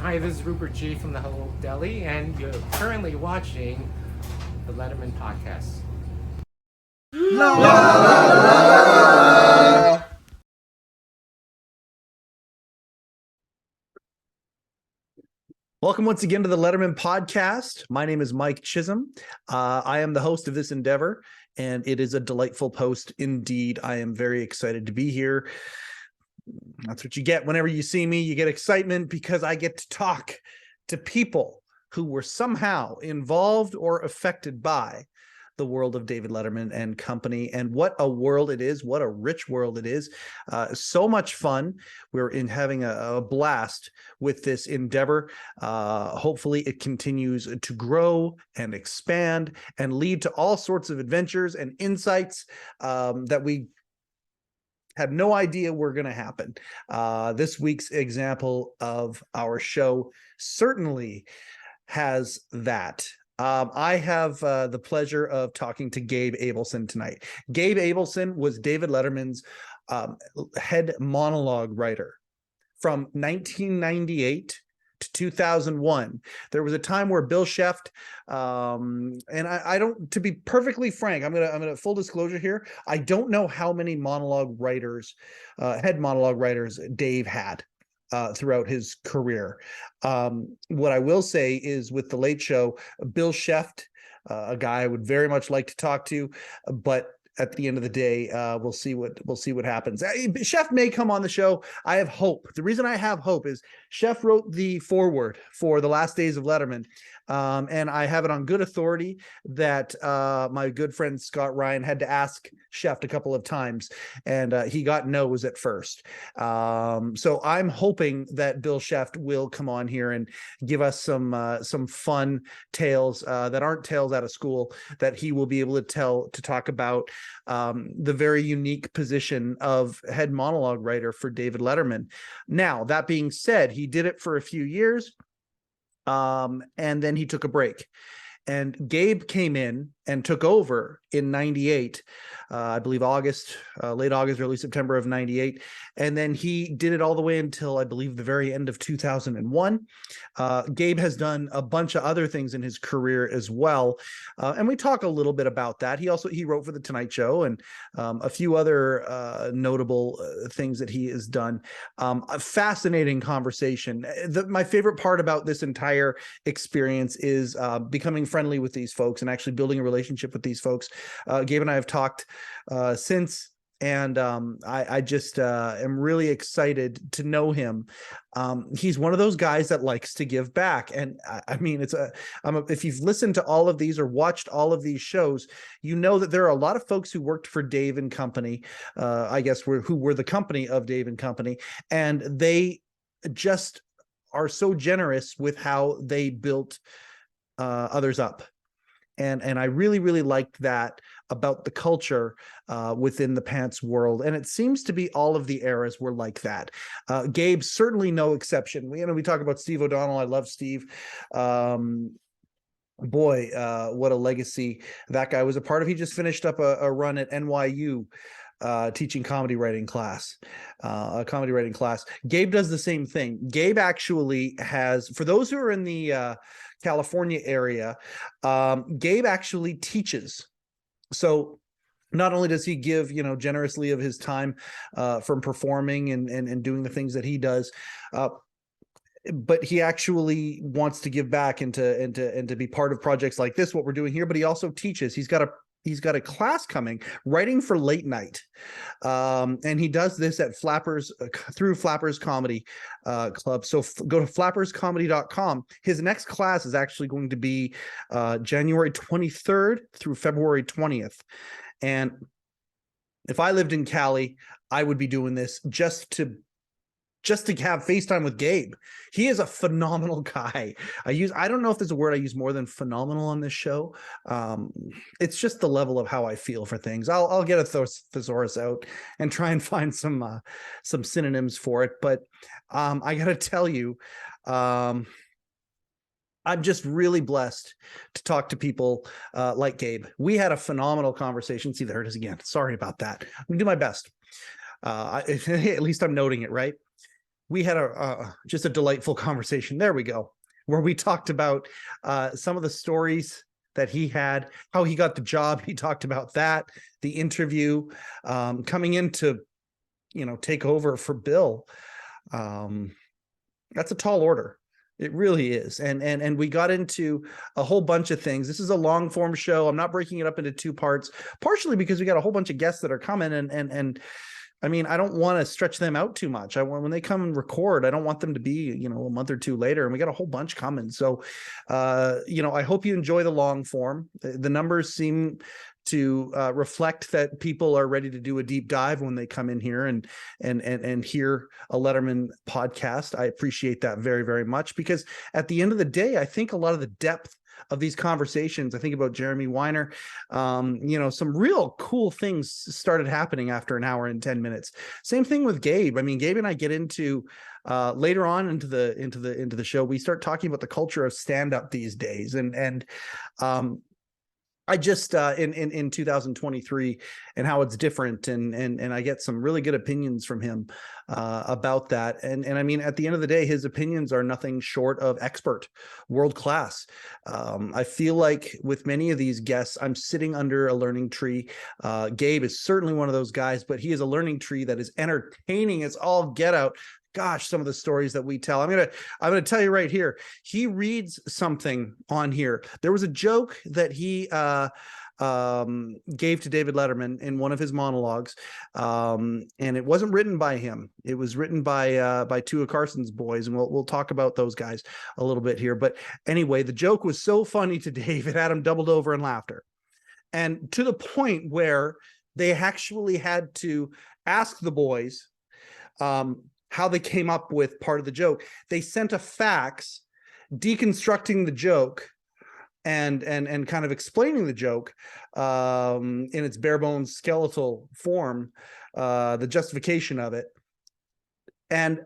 Hi, this is Rupert G from the Hello Deli, and you're currently watching the Letterman Podcast. La, la, la, la. Welcome once again to the Letterman Podcast. My name is Mike Chisholm. I am the host of this endeavor, and it is a delightful post indeed. I am very excited to be here. That's what you get whenever you see me. You get excitement because I get to talk to people who were somehow involved or affected by the world of David Letterman and company. And what a world it is. What a rich world it is. So much fun. We're having a blast with this endeavor. Hopefully it continues to grow and expand and lead to all sorts of adventures and insights that we had no idea were going to happen. This week's example of our show certainly has that. I have the pleasure of talking to Gabe Abelson tonight. Gabe Abelson was David Letterman's head monologue writer from 1998 to 2001. There was a time where Bill Sheft, and I don't, to be perfectly frank, I'm gonna full disclosure here, I don't know how many monologue writers, head monologue writers Dave had throughout his career. What I will say is with The Late Show, Bill Sheft, a guy I would very much like to talk to, but at the end of the day, we'll see what happens. Chef may come on the show. I have hope. The reason I have hope is Chef wrote the foreword for The Last Days of Letterman, and I have it on good authority that my good friend Scott Ryan had to ask Chef a couple of times, and he got no's at first. So I'm hoping that Bill Sheft will come on here and give us some fun tales that aren't tales out of school that he will be able to talk about the very unique position of head monologue writer for David Letterman. Now, that being said, he did it for a few years, and then he took a break. And Gabe came in and took over in 98, I believe August, late August, early September of 98. And then he did it all the way until, I believe, the very end of 2001. Gabe has done a bunch of other things in his career as well. And we talk a little bit about that. He wrote for The Tonight Show and a few other notable things that he has done. A fascinating conversation. My favorite part about this entire experience is becoming friendly with these folks and actually building a relationship with these folks. Gabe and I have talked since, and I just am really excited to know him. He's one of those guys that likes to give back, and I mean, if you've listened to all of these or watched all of these shows, you know that there are a lot of folks who worked for Dave and Company, I guess, who were the company of Dave and Company, and they just are so generous with how they built others up. And I really, really liked that about the culture within the pants world. And it seems to be all of the eras were like that. Gabe, certainly no exception. We talk about Steve O'Donnell. I love Steve. Boy, what a legacy that guy was a part of. He just finished up a run at NYU teaching comedy writing class, a comedy writing class. Gabe does the same thing. Gabe actually has, for those who are in the California area, Gabe actually teaches. So not only does he give, generously of his time from performing and doing the things that he does, but he actually wants to give back and to be part of projects like this, what we're doing here. But he also teaches. He's got a class coming, writing for late night, and he does this at Flappers through Flappers Comedy Club. So go to flapperscomedy.com. His next class is actually going to be January 23rd through February 20th. And if I lived in Cali, I would be doing this just to have FaceTime with Gabe. He is a phenomenal guy. I don't know if there's a word I use more than phenomenal on this show. It's just the level of how I feel for things. I'll get a thesaurus out and try and find some synonyms for it. But I got to tell you, I'm just really blessed to talk to people like Gabe. We had a phenomenal conversation. See, there it is again. Sorry about that. I'm gonna do my best. At least I'm noting it, right? we had just a delightful conversation. There we go, where we talked about some of the stories that he had, how he got the job. He talked about that, the interview, coming in to, take over for Bill. That's a tall order. It really is. And we got into a whole bunch of things. This is a long form show. I'm not breaking it up into two parts, partially because we got a whole bunch of guests that are coming, and I mean, I don't want to stretch them out too much. When they come and record, I don't want them to be, a month or two later, and we got a whole bunch coming. So, I hope you enjoy the long form. The numbers seem to reflect that people are ready to do a deep dive when they come in here and hear a Letterman podcast. I appreciate that very, very much, because at the end of the day, I think a lot of the depth of these conversations, I think about Jeremy Weiner, some real cool things started happening after an hour and 10 minutes. Same thing with Gabe. I mean, Gabe and I get into later on into the show, we start talking about the culture of stand-up these days. And I just in 2023 and how it's different, and I get some really good opinions from him about that. And I mean, at the end of the day, his opinions are nothing short of expert, world class. I feel like with many of these guests, I'm sitting under a learning tree. Gabe is certainly one of those guys, but he is a learning tree that is entertaining as all get out. Gosh, some of the stories that we tell. I'm gonna tell you right here. He reads something on here. There was a joke that he gave to David Letterman in one of his monologues, and it wasn't written by him. It was written by two of Carson's boys, and we'll talk about those guys a little bit here. But anyway, the joke was so funny to Dave, it had him doubled over in laughter, and to the point where they actually had to ask the boys how they came up with part of the joke. They sent a fax deconstructing the joke and kind of explaining the joke in its bare bones skeletal form, the justification of it. And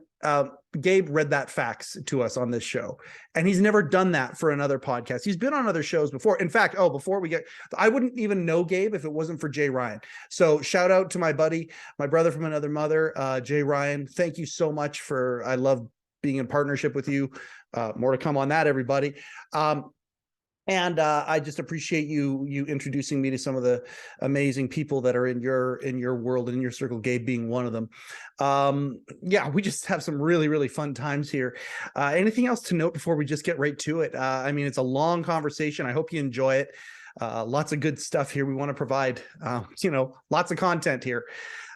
Gabe read that fax to us on this show, and he's never done that for another podcast. He's been on other shows before. In fact, I wouldn't even know Gabe if it wasn't for Jay Ryan. So shout out to my buddy, my brother from another mother, Jay Ryan. Thank you so much I love being in partnership with you. More to come on that, everybody. And I just appreciate you introducing me to some of the amazing people that are in your world and in your circle, Gabe being one of them. Yeah, we just have some really, really fun times here. Anything else to note before we just get right to it? I mean, it's a long conversation. I hope you enjoy it. Lots of good stuff here. We want to provide, lots of content here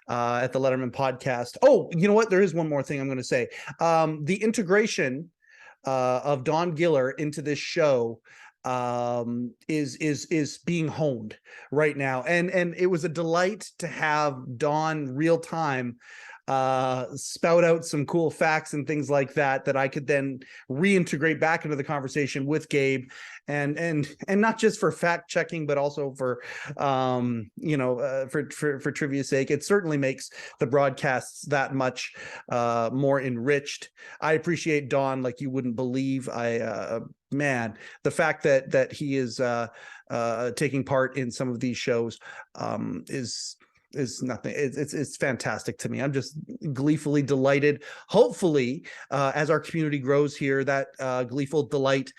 at the Letterman Podcast. Oh, you know what? There is one more thing I'm going to say. The integration of Don Giller into this show is being honed right now, and it was a delight to have Don real time spout out some cool facts and things like that I could then reintegrate back into the conversation with Gabe, and not just for fact checking, but also for for trivia's sake. It certainly makes the broadcasts that much more enriched. I appreciate Don like you wouldn't believe. Man, the fact that he is taking part in some of these shows is nothing. It's fantastic to me. I'm just gleefully delighted. Hopefully, as our community grows here, that gleeful delight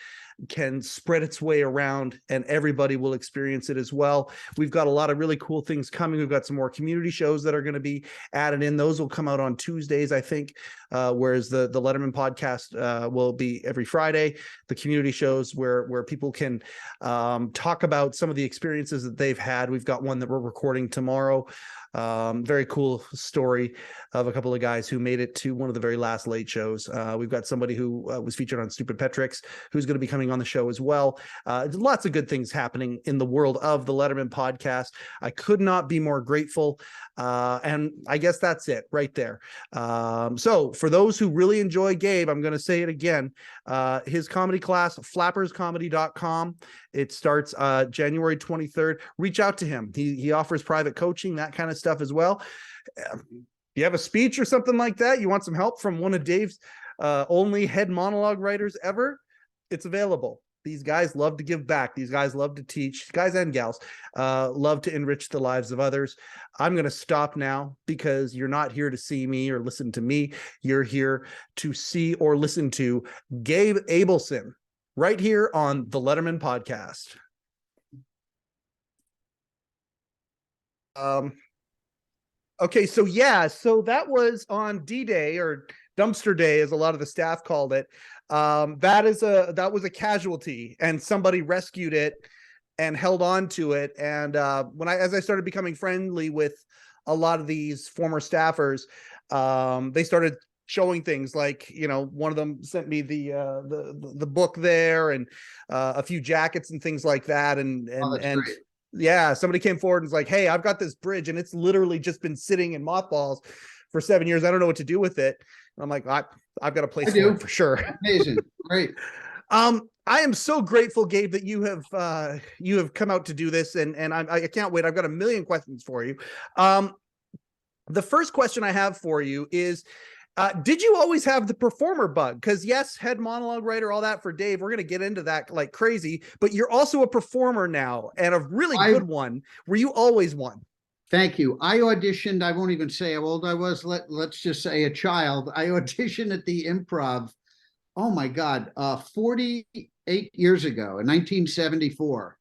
can spread its way around and everybody will experience it as well. We've got a lot of really cool things coming. We've got some more community shows that are going to be added in. Those will come out on Tuesdays, I think, whereas the Letterman podcast will be every Friday. The community shows where people can talk about some of the experiences that they've had. We've got one that we're recording tomorrow. Very cool story of a couple of guys who made it to one of the very last late shows. We've got somebody who was featured on Stupid Petrix, who's going to be coming on the show as well. Lots of good things happening in the world of the Letterman podcast. I could not be more grateful. And I guess that's it right there. So for those who really enjoy Gabe, I'm going to say it again. His comedy class, flapperscomedy.com. It starts January 23rd. Reach out to him. He offers private coaching, that kind of stuff as well. You have a speech or something like that, you want some help from one of Dave's only head monologue writers ever, it's available. These guys love to give back. These guys love to teach. Guys and gals love to enrich the lives of others. I'm going to stop now because you're not here to see me or listen to me. You're here to see or listen to Gabe Abelson right here on the Letterman Podcast. Okay, so that was on D-Day, or Dumpster Day, as a lot of the staff called it. That was a casualty, and somebody rescued it and held on to it. And as I started becoming friendly with a lot of these former staffers, they started showing things like, one of them sent me the book there, and a few jackets and things like that. And great. Yeah, somebody came forward and was like, "Hey, I've got this bridge and it's literally just been sitting in mothballs for 7 years. I don't know what to do with it." And I'm like, I've got a place for it for sure. Amazing. Great. I am so grateful, Gabe, that you have come out to do this, and I can't wait. I've got a million questions for you. The first question I have for you is, did you always have the performer bug? Because yes, head monologue writer, all that for Dave. We're going to get into that like crazy, but you're also a performer now, and a really good one. Were you always one? Thank you. I auditioned. I won't even say how old I was. Let's just say a child. I auditioned at the Improv. Oh my God, 48 years ago in 1974.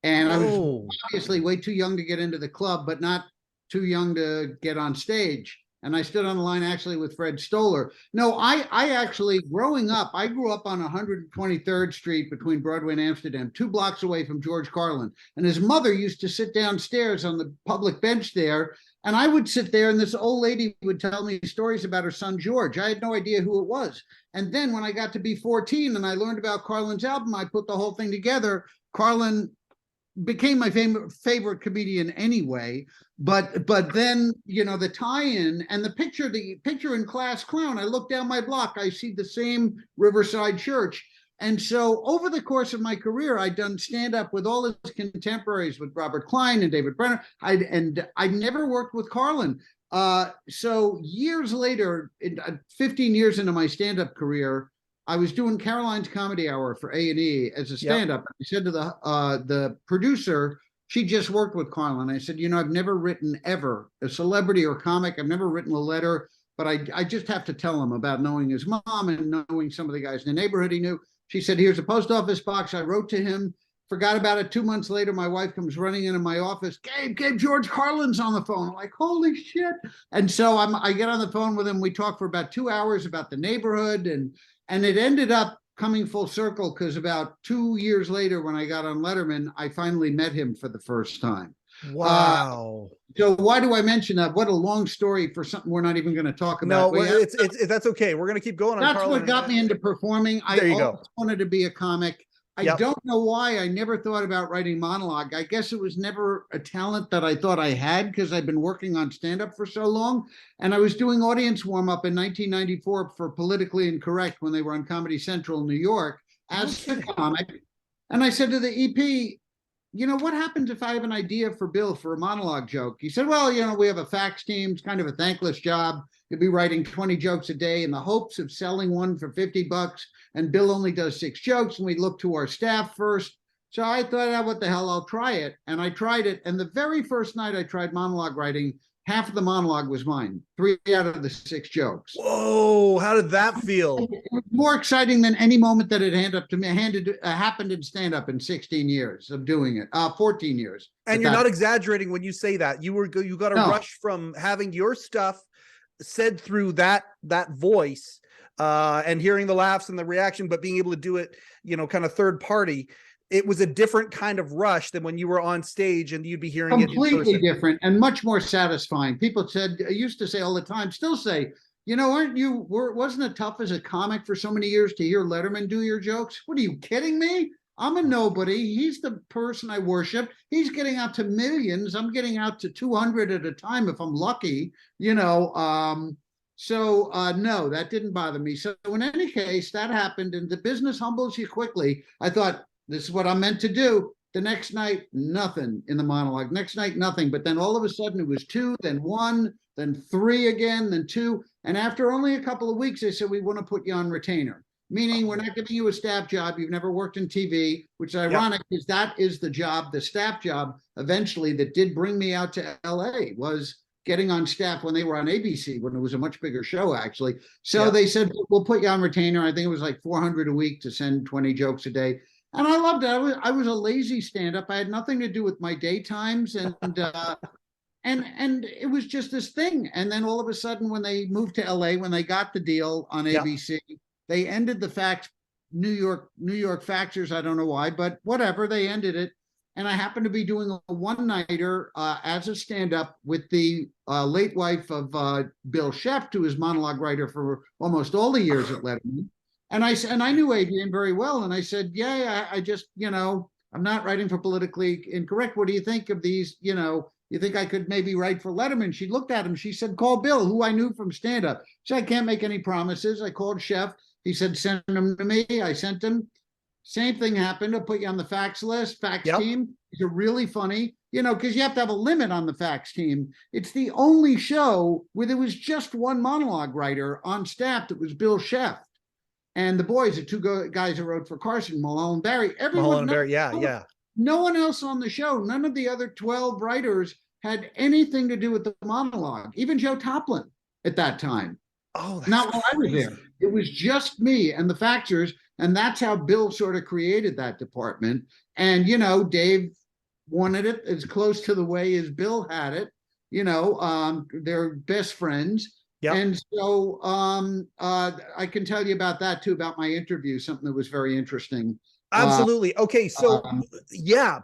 And I was obviously way too young to get into the club, but not too young to get on stage. And I stood on the line actually with Fred Stoller. No, I actually, growing up, I grew up on 123rd Street between Broadway and Amsterdam, 2 blocks away from George Carlin. And his mother used to sit downstairs on the public bench there. And I would sit there, and this old lady would tell me stories about her son, George. I had no idea who it was. And then when I got to be 14 and I learned about Carlin's album, I put the whole thing together. Carlin became my favorite comedian anyway, but then the tie-in and the picture in Class Clown, I look down my block, I see the same Riverside Church. And so over the course of my career, I'd done stand-up with all his contemporaries, with Robert Klein and David Brenner. I never worked with Carlin. So years later, 15 years into my stand-up career, I was doing Caroline's Comedy Hour for A&E as a stand-up. Yep. I said to the producer, she just worked with Carlin. I said, I've never written ever a celebrity or comic. I've never written a letter, but I just have to tell him about knowing his mom and knowing some of the guys in the neighborhood he knew. She said, "Here's a post office box." I wrote to him, forgot about it. 2 months later, my wife comes running into my office. Gabe, George Carlin's on the phone. I'm like, holy shit. And so I get on the phone with him. We talk for about 2 hours about the neighborhood, and it ended up coming full circle because about 2 years later, when I got on Letterman, I finally met him for the first time. Wow. So why do I mention that? What a long story for something we're not even going to talk about. No, that's okay. We're going to keep going. That's what got me into performing. I always wanted to be a comic. I don't know why I never thought about writing monologue. I guess it was never a talent that I thought I had because I've been working on stand-up for so long. And I was doing audience warm-up in 1994 for Politically Incorrect when they were on Comedy Central in New York as a comic. And I said to the EP, what happens if I have an idea for Bill for a monologue joke? He said, well, we have a fax team. It's kind of a thankless job. You'll be writing 20 jokes a day in the hopes of selling one for $50. And Bill only does 6 jokes. And we look to our staff first. So I thought, what the hell, I'll try it. And I tried it. And the very first night I tried monologue writing, half of the monologue was mine, 3 out of the 6 jokes. Whoa, how did that feel? It was more exciting than any moment that had happened in stand-up in 16 years of doing it, 14 years. And you're not exaggerating when you say that. You got a rush from having your stuff said through that voice and hearing the laughs and the reaction, but being able to do it, kind of third party. It was a different kind of rush than when you were on stage and you'd be hearing completely different and much more satisfying. People used to say all the time, still say, wasn't it tough as a comic for so many years to hear Letterman do your jokes? What are you kidding me? I'm a nobody. He's the person I worship. He's getting out to millions. I'm getting out to 200 at a time if I'm lucky, no, that didn't bother me. So in any case, that happened and the business humbles you quickly. I thought, this is what I'm meant to do. The next night, nothing in the monologue. Next night, nothing. But then all of a sudden it was 2, then 1, then 3 again, then 2. And after only a couple of weeks, they said, we want to put you on retainer. meaning we're not giving you a staff job. You've never worked in TV, which is ironic because that is the job, the staff job eventually that did bring me out to LA was getting on staff when they were on ABC, when it was a much bigger show, actually. So they said, we'll put you on retainer. I think it was like $400 a week to send 20 jokes a day. And I loved it. I was a lazy stand-up. I had nothing to do with my daytimes. And it was just this thing. And then all of a sudden, when they moved to LA, when they got the deal on ABC, they ended the New York Faxers. I don't know why, but whatever, they ended it. And I happened to be doing a one-nighter as a stand-up with the late wife of Bill Sheft, who was monologue writer for almost all the years at Letterman. And I knew Adrian very well. And I said, I just, I'm not writing for Politically Incorrect. What do you think of these? You think I could maybe write for Letterman? She looked at him. She said, call Bill, who I knew from stand-up. So I can't make any promises. I called Sheft. He said, send him to me. I sent him. Same thing happened. I'll put you on the fax list, fax team. These are really funny, because you have to have a limit on the fax team. It's the only show where there was just one monologue writer on staff that was Bill Sheft. And the boys, the two guys who wrote for Carson, Malone and Barry, everyone. No one else on the show, none of the other 12 writers had anything to do with the monologue. Even Joe Toplin at that time. Oh, that's not while I was there. It was just me and the faxers. And that's how Bill sort of created that department. And, Dave wanted it as close to the way as Bill had it. They're best friends. Yep. And so I can tell you about that too, about my interview, something that was very interesting. Absolutely. Okay. So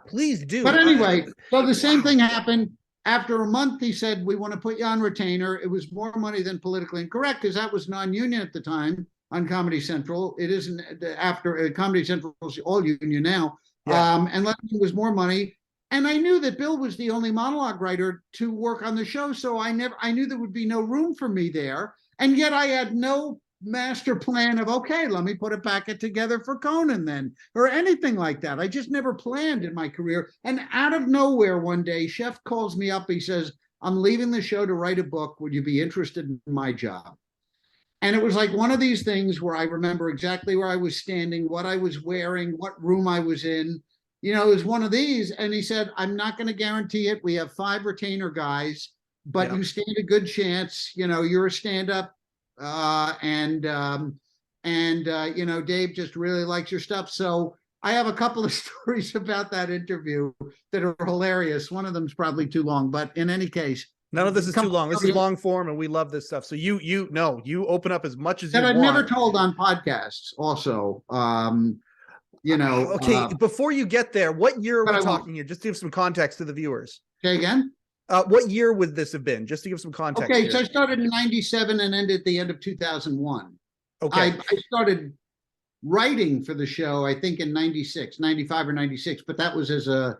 please do. But anyway, so the same thing happened. After a month, he said, we want to put you on retainer. It was more money than Politically Incorrect because that was non-union at the time on Comedy Central. It isn't after Comedy Central is all union now. And Letterman was more money. And I knew that Bill was the only monologue writer to work on the show. So I knew there would be no room for me there. And yet I had no master plan of, okay, let me put a packet together for Conan then, or anything like that. I just never planned in my career. And out of nowhere one day, Chef calls me up. He says, I'm leaving the show to write a book. Would you be interested in my job? And it was like one of these things where I remember exactly where I was standing, what I was wearing, what room I was in. It was one of these. And he said, I'm not going to guarantee it. We have 5 retainer guys, but you stand a good chance. You're a stand-up. Dave just really likes your stuff. So I have a couple of stories about that interview that are hilarious. One of them is probably too long, but in any case, none of this is too long. This is long form, and we love this stuff. So you open up as much as you want. I've never told on podcasts. Also, Okay, before you get there, what year are we talking here? Just to give some context to the viewers. Say again. What year would this have been? Just to give some context. Okay, so I started in '97 and ended at the end of 2001. Okay, I started writing for the show, I think in 96, 95 or 96, but that was as a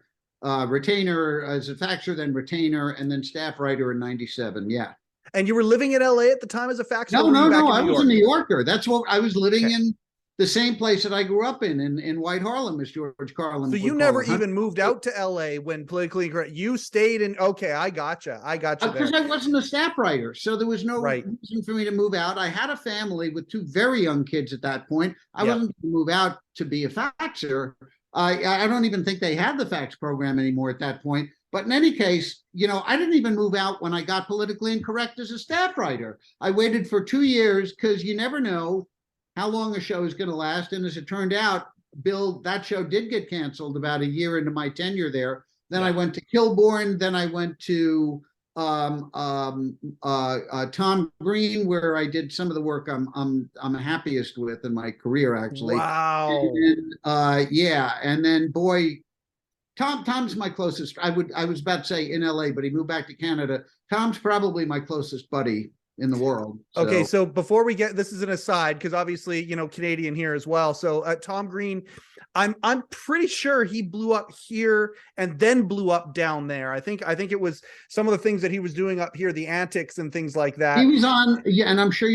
retainer, as a faxer, then retainer, and then staff writer in 97. Yeah. And you were living in LA at the time as a faxer? No. I was a New Yorker. That's what I was living in. The same place that I grew up in White Harlem, as George Carlin. So you never even moved out to LA when Politically Incorrect. You stayed in. Okay, I gotcha. Because I wasn't a staff writer, so there was no reason for me to move out. I had a family with 2 very young kids at that point. I wasn't going to move out to be a faxer. I don't even think they had the fax program anymore at that point. But in any case, I didn't even move out when I got Politically Incorrect as a staff writer. I waited for 2 years because you never know how long a show is going to last. And as it turned out, Bill, that show did get canceled about a year into my tenure there. Then I went to Kilborn. Then I went to Tom Green, where I did some of the work I'm happiest with in my career, actually. Wow. And, and then Tom's my closest. I was about to say in LA, but he moved back to Canada. Tom's probably my closest buddy in the world. Okay, so before we get, this is an aside because obviously Canadian here as well. So Tom Green, I'm pretty sure he blew up here and then blew up down there. I think it was some of the things that he was doing up here, the antics and things like that. He was on, and I'm sure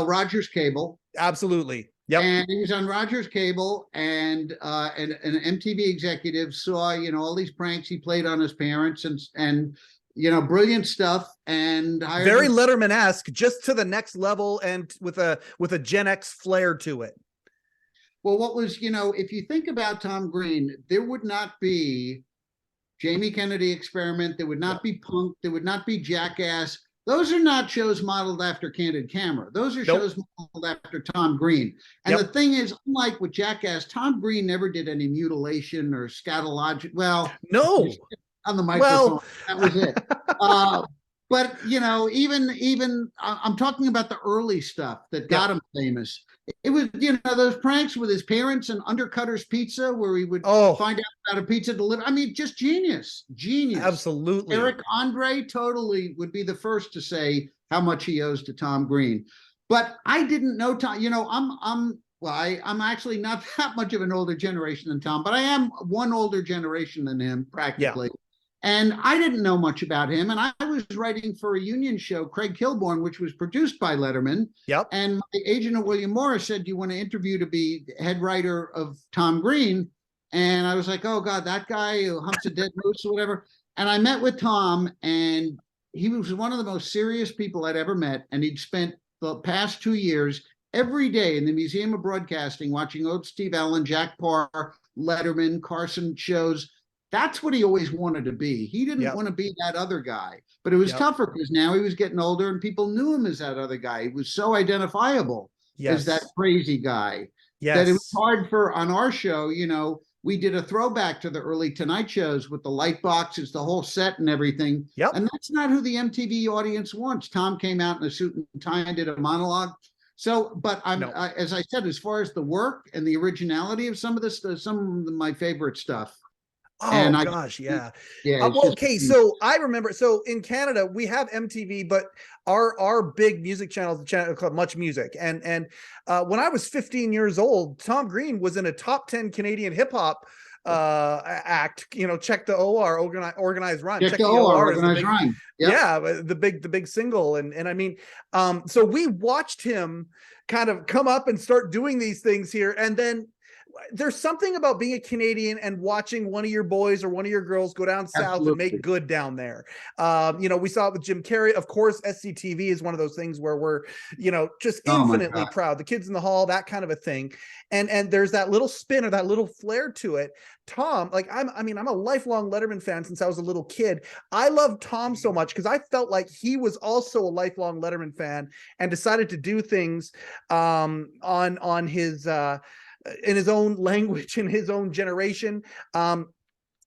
Rogers Cable. Absolutely. Yep. And he was on Rogers Cable, and an MTV executive saw all these pranks he played on his parents and brilliant stuff, and very Letterman-esque, just to the next level, and with a Gen X flair to it. Well, what was, if you think about Tom Green, there would not be Jamie Kennedy Experiment, there would not be Punk, there would not be Jackass. Those are not shows modeled after Candid Camera. Those are shows modeled after Tom Green. And the thing is, unlike with Jackass, Tom Green never did any mutilation or scatologic. Well, no, on the microphone, that was it. But even I'm talking about the early stuff that got him famous. It was, those pranks with his parents and Undercutter's Pizza, where he would find out about a pizza delivery. I mean, just genius. Absolutely. Eric Andre totally would be the first to say how much he owes to Tom Green. But I didn't know Tom. I'm actually not that much of an older generation than Tom, but I am one older generation than him practically. Yeah. And I didn't know much about him. And I was writing for a union show, Craig Kilborn, which was produced by Letterman. Yep. And my agent at William Morris said, "Do you want to interview to be head writer of Tom Green?" And I was like, "Oh God, that guy who humps a dead moose or whatever." And I met with Tom, and he was one of the most serious people I'd ever met. And he'd spent the past 2 years every day in the Museum of Broadcasting watching old Steve Allen, Jack Parr, Letterman, Carson shows. That's what he always wanted to be. He didn't want to be that other guy, but it was tougher because now he was getting older and people knew him as that other guy. He was so identifiable as that crazy guy that it was hard for, on our show, we did a throwback to the early Tonight shows with the light boxes, the whole set and everything. And that's not who the MTV audience wants. Tom came out in a suit and tie and did a monologue. So, but as I said, as far as the work and the originality of some of my favorite stuff. Oh gosh, yeah. Okay, so I remember. So in Canada, we have MTV, but our big music channel is the channel called Much Music. And when I was 15 years old, Tom Green was in a top 10 Canadian hip hop act. Check the OR, organized rhyme. Check the OR, organized rhyme. Yeah, the big single, and I mean, so we watched him kind of come up and start doing these things here, and then. There's something about being a Canadian and watching one of your boys or one of your girls go down south and make good down there. We saw it with Jim Carrey. Of course, SCTV is one of those things where we're, just infinitely proud. The Kids in the Hall, that kind of a thing. And there's that little spin or that little flair to it. Tom, I'm a lifelong Letterman fan since I was a little kid. I love Tom so much because I felt like he was also a lifelong Letterman fan and decided to do things on his in his own language, in his own generation. At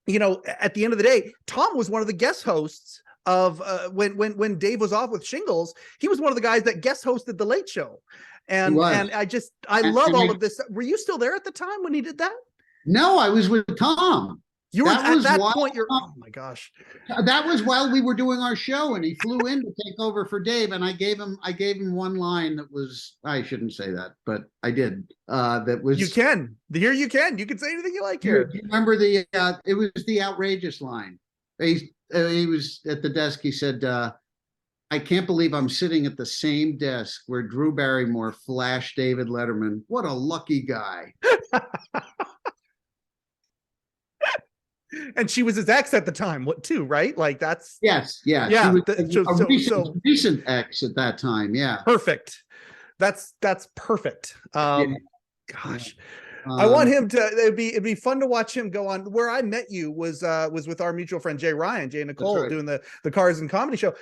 the end of the day, Tom was one of the guest hosts of when Dave was off with shingles. He was one of the guys that guest hosted the Late Show. And I love all of this. Were you still there at the time when he did that? No, I was with Tom. You were at that point. Oh my gosh! That was while we were doing our show, and he flew in to take over for Dave. And I gave him one line that was, I shouldn't say that, but I did. That was. You can say anything you like here. Do you remember it was the outrageous line. He was at the desk. He said, "I can't believe I'm sitting at the same desk where Drew Barrymore flashed David Letterman. What a lucky guy." And she was his ex at the time, too, right? Like that's yeah. She was recent ex at that time. Yeah, perfect. That's perfect. Gosh. I want him to. It'd be fun to watch him go on. Where I met you was with our mutual friend Jay and Nicole doing the Cars and Comedy show.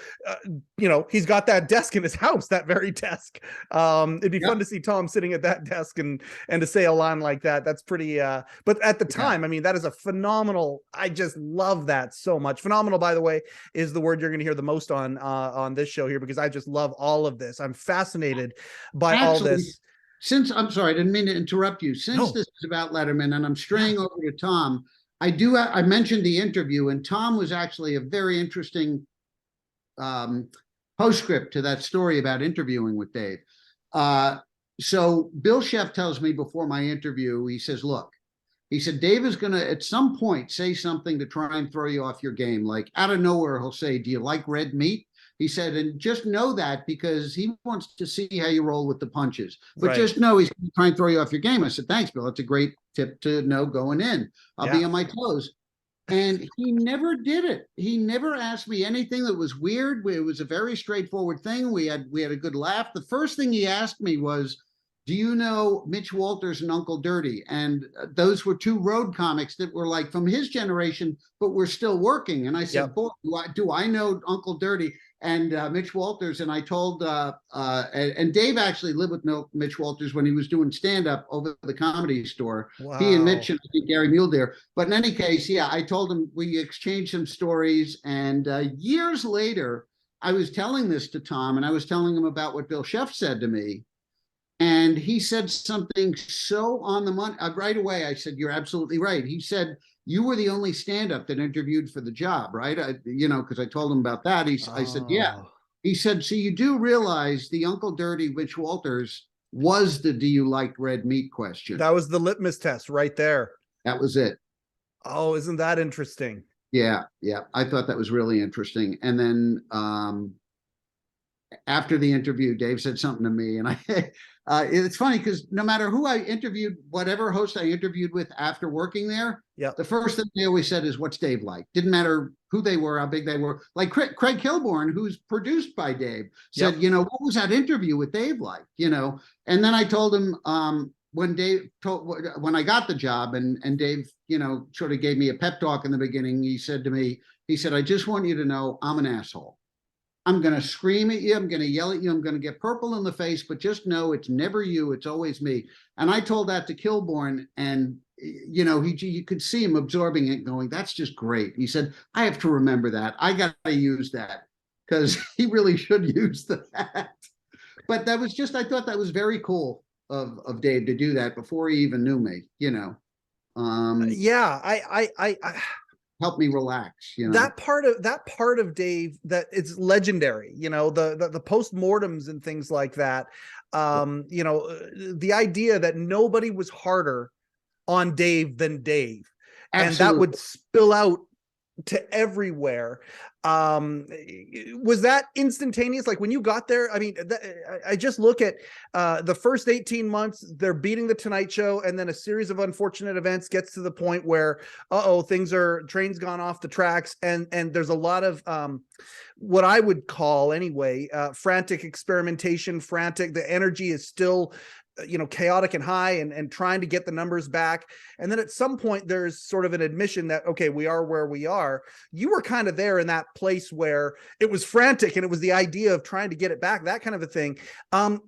He's got that desk in his house, that very desk. It'd be fun to see Tom sitting at that desk and to say a line like that. That's pretty. But at the time, I mean, that is a phenomenal. I just love that so much. Phenomenal, by the way, is the word you're going to hear the most on this show here because I just love all of this. I'm fascinated by all this. I'm sorry, I didn't mean to interrupt you. Since this is about Letterman and I'm straying over to Tom, I mentioned the interview, and Tom was actually a very interesting postscript to that story about interviewing with Dave. So Bill Sheff tells me before my interview, he says, look, he said, Dave is going to at some point say something to try and throw you off your game. Like out of nowhere, he'll say, do you like red meat? He said, and just know that because he wants to see how you roll with the punches. But just know he's going to try and throw you off your game. I said, thanks, Bill. That's a great tip to know going in. I'll be on my toes. And he never did it. He never asked me anything that was weird. It was a very straightforward thing. We had a good laugh. The first thing he asked me was, do you know Mitch Walters and Uncle Dirty? And those were two road comics that were like from his generation, but we're still working. And I said, Yep. boy, do I know Uncle Dirty and Mitch Walters? And I told, and Dave actually lived with Mitch Walters when he was doing stand-up over the Comedy Store. Wow. He and Mitch and I think Gary Mule there. But in any case, yeah, I told him, we exchanged some stories. And years later, I was telling this to Tom, and I was telling him about what Bill Sheff said to me. And he said something so on the money. Right away, I said, you're absolutely right. He said, you were the only stand-up that interviewed for the job, right? Because I told him about that. I said, yeah. He said, so you do realize the Uncle Dirty, Mitch Walters, was the do you like red meat question. That was the litmus test right there. That was it. Oh, isn't that interesting? Yeah. I thought that was really interesting. And then after the interview, Dave said something to me, and it's funny because no matter who I interviewed, whatever host I interviewed with after working there, the first thing they always said is, what's Dave like? Didn't matter who they were, how big they were. Like Craig Kilborn, who's produced by Dave, said, what was that interview with Dave like? And then I told him when I got the job and Dave, sort of gave me a pep talk in the beginning. He said to me, I just want you to know I'm an asshole. I'm going to scream at you. I'm going to yell at you. I'm going to get purple in the face, but just know it's never you. It's always me. And I told that to Kilborn, and, you could see him absorbing it, going, that's just great. He said, I have to remember that. I got to use that, because he really should use that. But that was just, I thought that was very cool of Dave to do that before he even knew me, I help me relax. That part of Dave, that it's legendary, the postmortems and things like that. The idea that nobody was harder on Dave than Dave. Absolutely. And that would spill out to everywhere. Was that instantaneous? Like when you got there, I mean, I just look at the first 18 months, they're beating the Tonight Show, and then a series of unfortunate events gets to the point where, train's gone off the tracks, and there's a lot of what I would call anyway, frantic experimentation, the energy is still chaotic and high, and trying to get the numbers back. And then at some point there's sort of an admission that, okay, we are where we are. You were kind of there in that place where it was frantic and it was the idea of trying to get it back, that kind of a thing. I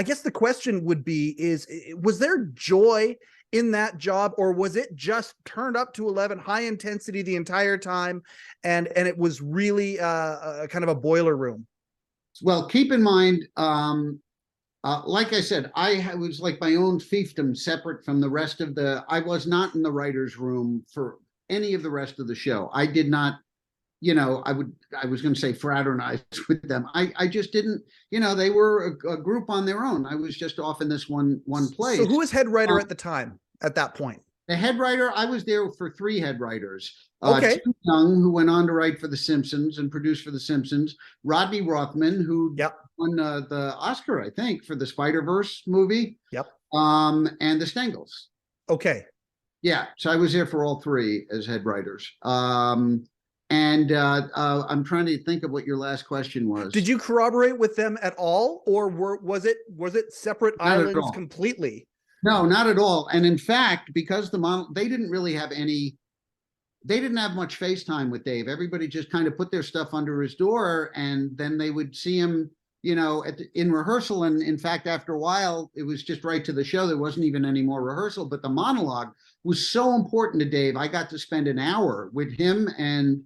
guess the question would be, was there joy in that job, or was it just turned up to 11, high intensity the entire time, and it was really kind of a boiler room? Well, keep in mind, like I said, I was like my own fiefdom, separate from the rest of I was not in the writer's room for any of the rest of the show. I did not, I was going to say fraternize with them. I just didn't, they were a group on their own. I was just off in this one place. So who was head writer at the time, at that point? The head writer, I was there for 3 head writers. Okay. Tim Young, who went on to write for The Simpsons and produce for The Simpsons. Rodney Rothman, who won the Oscar, I think, for the Spider-Verse movie. Yep. And the Stengels. Okay. Yeah. So I was there for all 3 as head writers. I'm trying to think of what your last question was. Did you corroborate with them at all, or was it separate islands completely? No, not at all. And in fact, because they didn't really have they didn't have much FaceTime with Dave. Everybody just kind of put their stuff under his door, and then they would see him, in rehearsal. And in fact, after a while, it was just right to the show. There wasn't even any more rehearsal, but the monologue was so important to Dave. I got to spend an hour with him and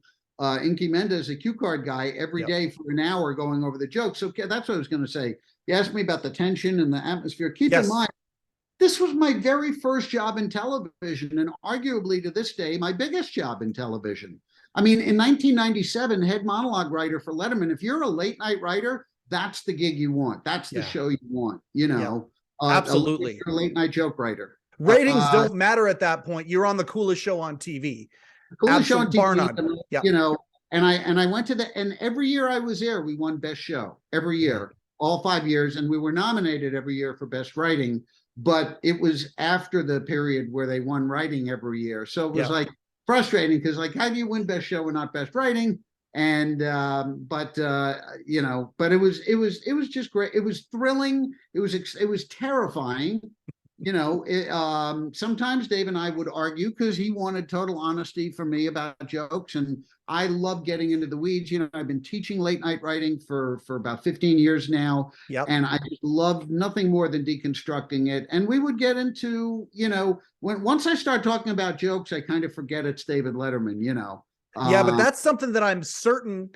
Inky Mendez, a cue card guy, every day for an hour going over the jokes. So that's what I was going to say. You asked me about the tension and the atmosphere. Keep in mind, this was my very first job in television, and arguably to this day, my biggest job in television. I mean, in 1997, head monologue writer for Letterman. If you're a late night writer, that's the gig you want. That's the show you want, Absolutely. A late night joke writer. Ratings don't matter at that point. You're on the coolest show on TV. Coolest show on TV, and I went to and every year I was there, we won best show every year, all 5 years. And we were nominated every year for best writing. But it was after the period where they won writing every year. So it was like frustrating, because like, how do you win best show and not best writing? And but you know, but it was just great. It was thrilling. It was terrifying. You know, sometimes Dave and I would argue because he wanted total honesty from me about jokes, and I love getting into the weeds. You know, I've been teaching late night writing for about 15 years now, Yep. and I just love nothing more than deconstructing it. And we would get into, you know, once I start talking about jokes, I kind of forget it's David Letterman. You know. Yeah, but that's something that I'm certain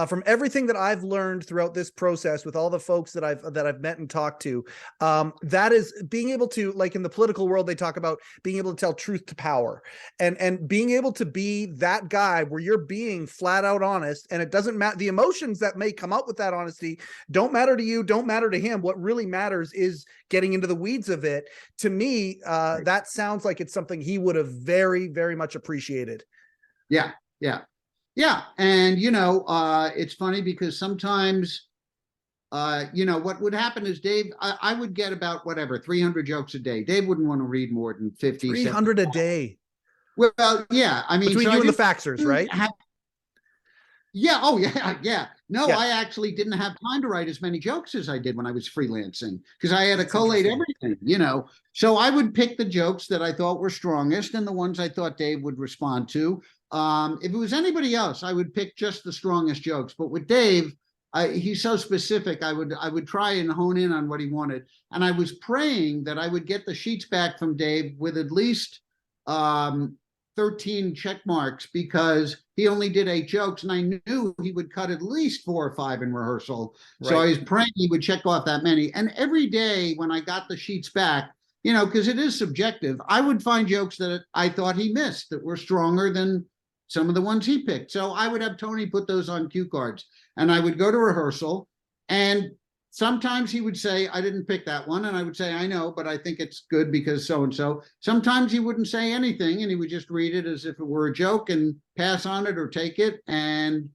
from everything that I've learned throughout this process with all the folks that I've met and talked to. That is being able to, like in the political world, they talk about being able to tell truth to power, and being able to be that guy where you're being flat out honest, and it doesn't matter. The emotions that may come out with that honesty don't matter to you, don't matter to him. What really matters is getting into the weeds of it. To me, that sounds like it's something he would have very, very much appreciated. Yeah. Yeah. And, you know, it's funny because sometimes, you know, what would happen is Dave, I would get about 300 jokes a day. Dave wouldn't want to read more than 50. 300 a day. Well, yeah. I mean, between you and the faxers, right? Yeah. Oh, yeah. Yeah. No, yeah. I actually didn't have time to write as many jokes as I did when I was freelancing because I had to collate everything, you know. So I would pick the jokes that I thought were strongest and the ones I thought Dave would respond to. If it was anybody else, I would pick just the strongest jokes. But with Dave, he's so specific. I would try and hone in on what he wanted. And I was praying that I would get the sheets back from Dave with at least 13 check marks because he only did 8 jokes, and I knew he would cut at least 4 or 5 in rehearsal. Right. So I was praying he would check off that many. And every day when I got the sheets back, you know, because it is subjective, I would find jokes that I thought he missed that were stronger than some of the ones he picked. So I would have Tony put those on cue cards, and I would go to rehearsal, and sometimes he would say, I didn't pick that one. And I would say, I know, but I think it's good because so-and-so. Sometimes he wouldn't say anything, and he would just read it as if it were a joke and pass on it or take it. And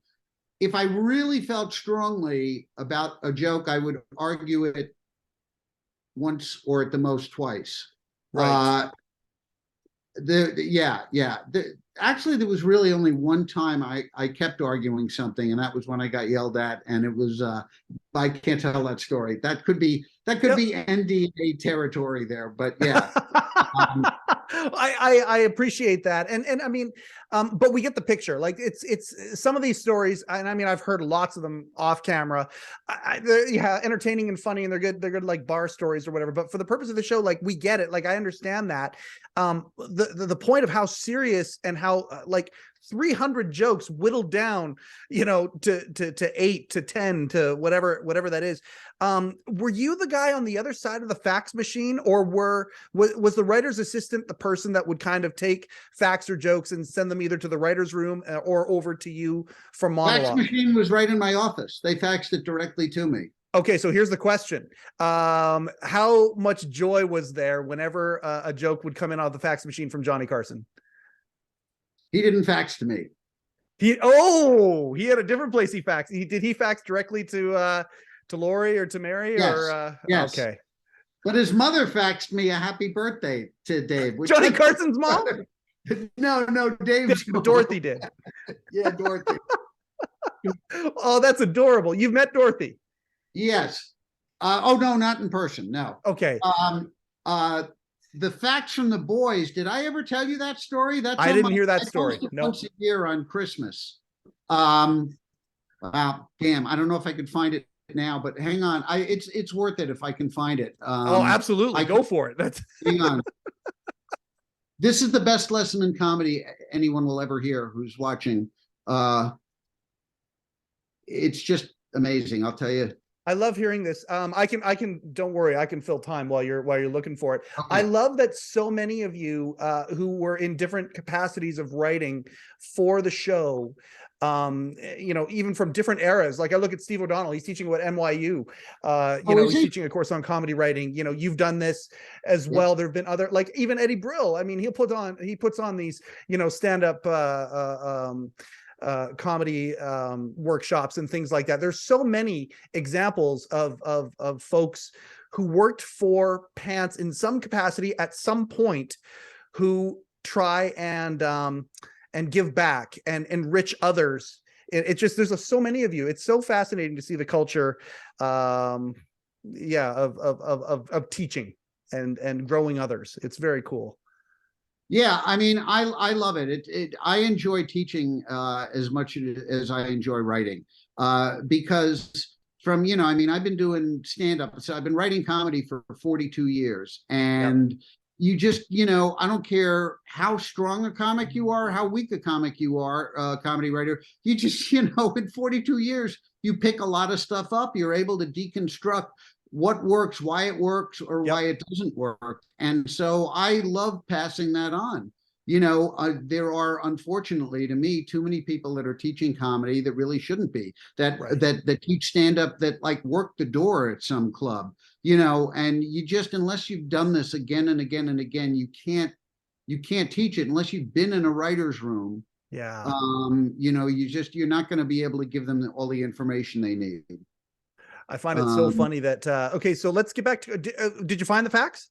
if I really felt strongly about a joke, I would argue it once or at the most twice. Right. Actually, there was really only one time I kept arguing something, and that was when I got yelled at, and it was I can't tell that story. That could be NDA territory there, but yeah. I appreciate that, and I mean, but we get the picture. Like it's some of these stories, and I mean, I've heard lots of them off camera. They're entertaining and funny, and they're good like bar stories or whatever. But for the purpose of the show, like we get it. Like I understand that. The point of how serious and how like 300 jokes whittled down, you know, to 8 to 10 to whatever that is. Were you the guy on the other side of the fax machine, or was the writer's assistant the person that would kind of take faxer jokes and send them either to the writer's room or over to you for Monologue? Fax machine was right in my office. They faxed it directly to me. Okay, so here's the question. How much joy was there whenever a joke would come in out of the fax machine from Johnny Carson? He didn't fax to me. He had a different place he faxed. Did he fax directly to Lori or to Mary? Yes. Or yes. Okay. But his mother faxed me a happy birthday to Dave. Johnny Carson's mom? No, Dave's mom. Dorothy did. Yeah, Dorothy. Oh, that's adorable. You've met Dorothy? Yes. Oh no, not in person. No. Okay. The fax from the boys. Did I ever tell you that story? I didn't hear that story. No. Once a year on Christmas. Wow, damn. I don't know if I could find it now, but hang on. It's worth it if I can find it. Absolutely. Go for it. Hang on. This is the best lesson in comedy anyone will ever hear who's watching. It's just amazing. I'll tell you. I love hearing this. I can, don't worry, I can fill time while you're looking for it. Okay. I love that so many of you who were in different capacities of writing for the show, you know, even from different eras. Like I look at Steve O'Donnell, he's teaching at NYU, he's teaching a course on comedy writing. You know, you've done this as well. There've been other, like even Eddie Brill. I mean, he puts on these, you know, stand-up comedy workshops and things like that. There's so many examples of folks who worked for Pants in some capacity at some point, who try and give back and enrich others it's just, there's so many of you. It's so fascinating to see the culture, of teaching and growing others. It's very cool. Yeah, I mean, I love it. I enjoy teaching as much as I enjoy writing, because from, I mean, I've been doing stand-up, so I've been writing comedy for 42 years, and you just, I don't care how strong a comic you are, how weak a comic you are, comedy writer, you just, in 42 years, you pick a lot of stuff up. You're able to deconstruct what works, why it works, or why it doesn't work. And so I love passing that on. There are, unfortunately to me, too many people that are teaching comedy that really shouldn't be, that teach stand-up, that like work the door at some club, and you just, unless you've done this again and again and again, you can't teach it unless you've been in a writer's room. Yeah. You're not going to be able to give them all the information they need. I find it so funny that, okay, so let's get back to, did you find the facts?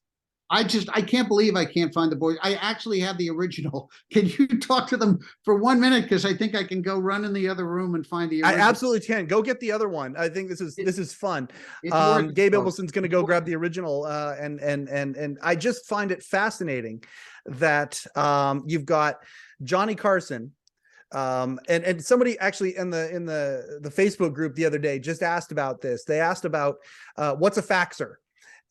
I can't believe I can't find the boys. I actually have the original. Can you talk to them for 1 minute? Because I think I can go run in the other room and find the original. I absolutely can. Go get the other one. I think this is fun. Gabe Abelson's going to go grab the original. And I just find it fascinating that you've got Johnny Carson. And somebody actually in the Facebook group the other day just asked about this. They asked about what's a faxer.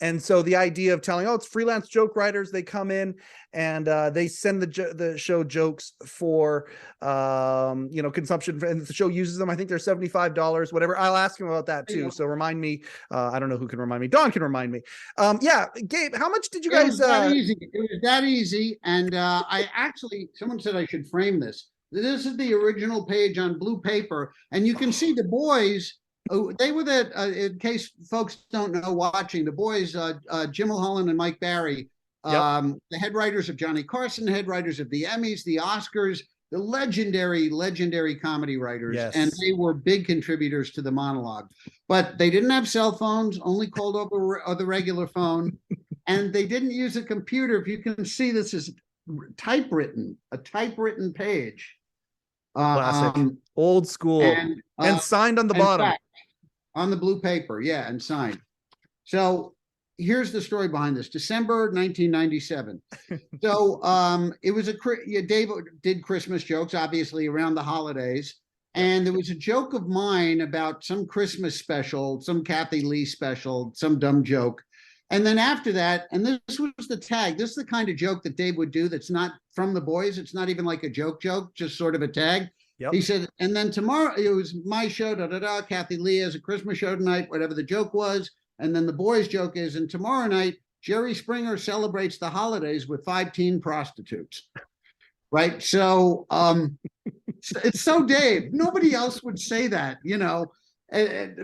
And so the idea of telling, it's freelance joke writers, they come in and they send the show jokes for consumption, and the show uses them. I think they're $75, whatever. I'll ask him about that too. So remind me. I don't know who can remind me. Don can remind me. Gabe, how much did you guys? It was that easy. And someone said I should frame this. This is the original page on blue paper, and you can see the boys. They were in case folks don't know watching, the boys, Jim Mulholland and Mike Barry, the head writers of Johnny Carson, head writers of the Emmys, the Oscars, the legendary comedy writers. Yes. And they were big contributors to the Monologue. But they didn't have cell phones, only called over the regular phone, and they didn't use a computer. If you can see, this is a typewritten page. Classic, old school, and signed on the bottom. Fact, on the blue paper, and signed. So here's the story behind this. December 1997. So it was Dave did Christmas jokes, obviously, around the holidays. And there was a joke of mine about some Christmas special, some Kathy Lee special, some dumb joke. And then after that, and this was the tag, this is the kind of joke that Dave would do that's not from the boys. It's not even like a joke, just sort of a tag. Yep. He said, and then tomorrow, it was my show, Kathy Lee has a Christmas show tonight, whatever the joke was. And then the boys' joke is, and tomorrow night, Jerry Springer celebrates the holidays with 5 teen prostitutes. Right? So it's so Dave. Nobody else would say that,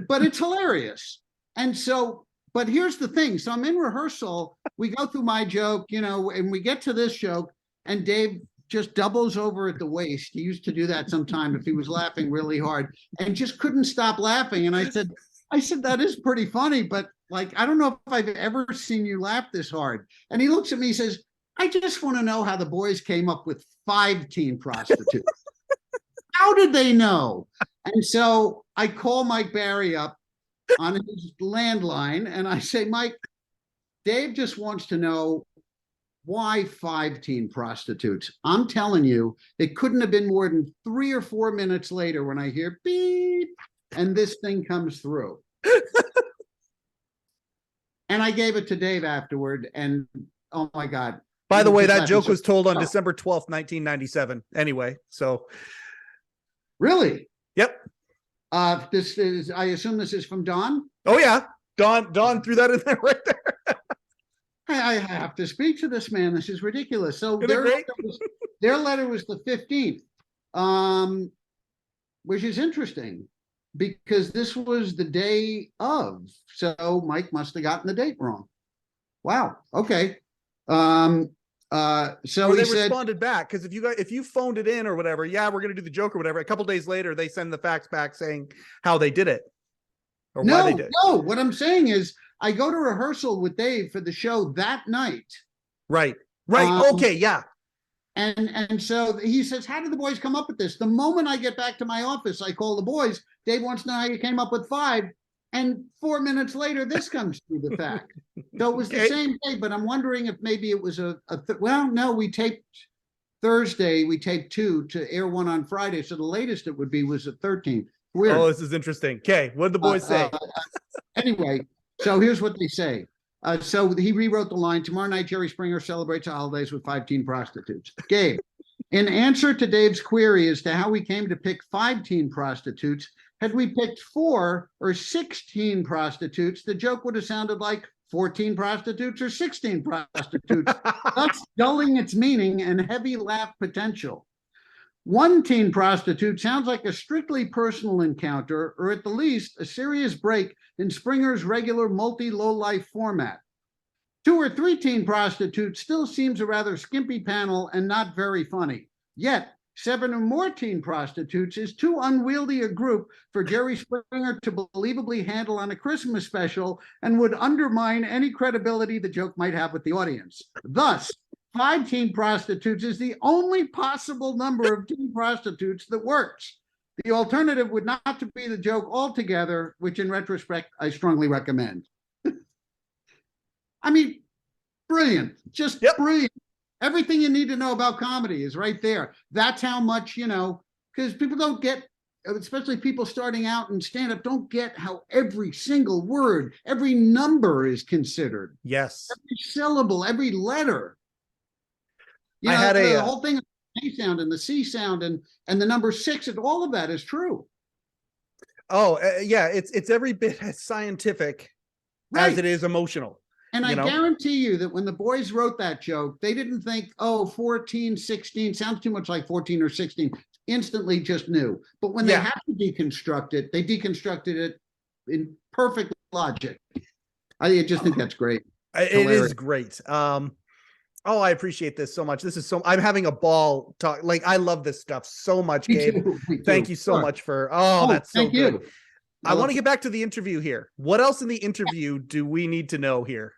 but it's hilarious. And so, but here's the thing. So I'm in rehearsal. We go through my joke, and we get to this joke, and Dave just doubles over at the waist. He used to do that sometime if he was laughing really hard, and just couldn't stop laughing. And I said, that is pretty funny, but like, I don't know if I've ever seen you laugh this hard. And he looks at me, he says, I just want to know how the boys came up with 5 teen prostitutes. How did they know? And so I call Mike Barry up on his landline, and I say, Mike, Dave just wants to know why 5 teen prostitutes. I'm telling you, it couldn't have been more than 3 or 4 minutes later when I hear beep, and this thing comes through. And I gave it to Dave afterward, and oh my God. By the way, that joke was told on December 12th, 1997. Anyway, so. Really? Yep. I assume this is from Don? Oh yeah. Don threw that in there right there. I have to speak to this man. This is ridiculous. So their letter was the 15th, which is interesting because this was the day of. So Mike must have gotten the date wrong. Wow. Okay. So they responded back, because if you phoned it in or whatever, we're going to do the joke or whatever. A couple days later, they send the fax back saying how they did it or why they did. No, what I'm saying is, I go to rehearsal with Dave for the show that night. Right. Okay. Yeah. And so he says, how did the boys come up with this? The moment I get back to my office, I call the boys. Dave wants to know how you came up with 5. And 4 minutes later, this comes through the fact. So it was the same day, but I'm wondering if maybe it was well, no, we taped Thursday, we taped 2 to air 1 on Friday. So the latest it would be was the 13th. Weird. Oh, this is interesting. Okay, what did the boys say? Anyway, so here's what they say. So he rewrote the line, tomorrow night, Jerry Springer celebrates the holidays with 5 teen prostitutes. Gabe, in answer to Dave's query as to how we came to pick 5 teen prostitutes, had we picked 4 or 16 prostitutes, the joke would have sounded like 14 prostitutes or 16 prostitutes, thus dulling its meaning and heavy laugh potential. 1 teen prostitute sounds like a strictly personal encounter, or at the least, a serious break in Springer's regular multi-low-life format. 2 or 3 teen prostitutes still seems a rather skimpy panel and not very funny. Yet, 7 or more teen prostitutes is too unwieldy a group for Jerry Springer to believably handle on a Christmas special and would undermine any credibility the joke might have with the audience. Thus, 5 teen prostitutes is the only possible number of teen prostitutes that works. The alternative would not to be the joke altogether, which in retrospect, I strongly recommend. I mean, brilliant, just brilliant. Everything you need to know about comedy is right there. That's how much, because people don't get, especially people starting out in stand-up, don't get how every single word, every number is considered. Yes. Every syllable, every letter. I had the whole thing, the A sound and the C sound and the number 6, and all of that is true. Oh, yeah, it's every bit as scientific as it is emotional. And I guarantee you that when the boys wrote that joke, they didn't think, 14, 16, sounds too much like 14 or 16, instantly just knew. But when they have to deconstruct it, they deconstructed it in perfect logic. I just think that's great. It is great. I appreciate this so much. I'm having a ball talk. Like, I love this stuff so much, Gabe. Me too. Thank you so much for, that's so good. You. I want to get back to the interview here. What else in the interview do we need to know here?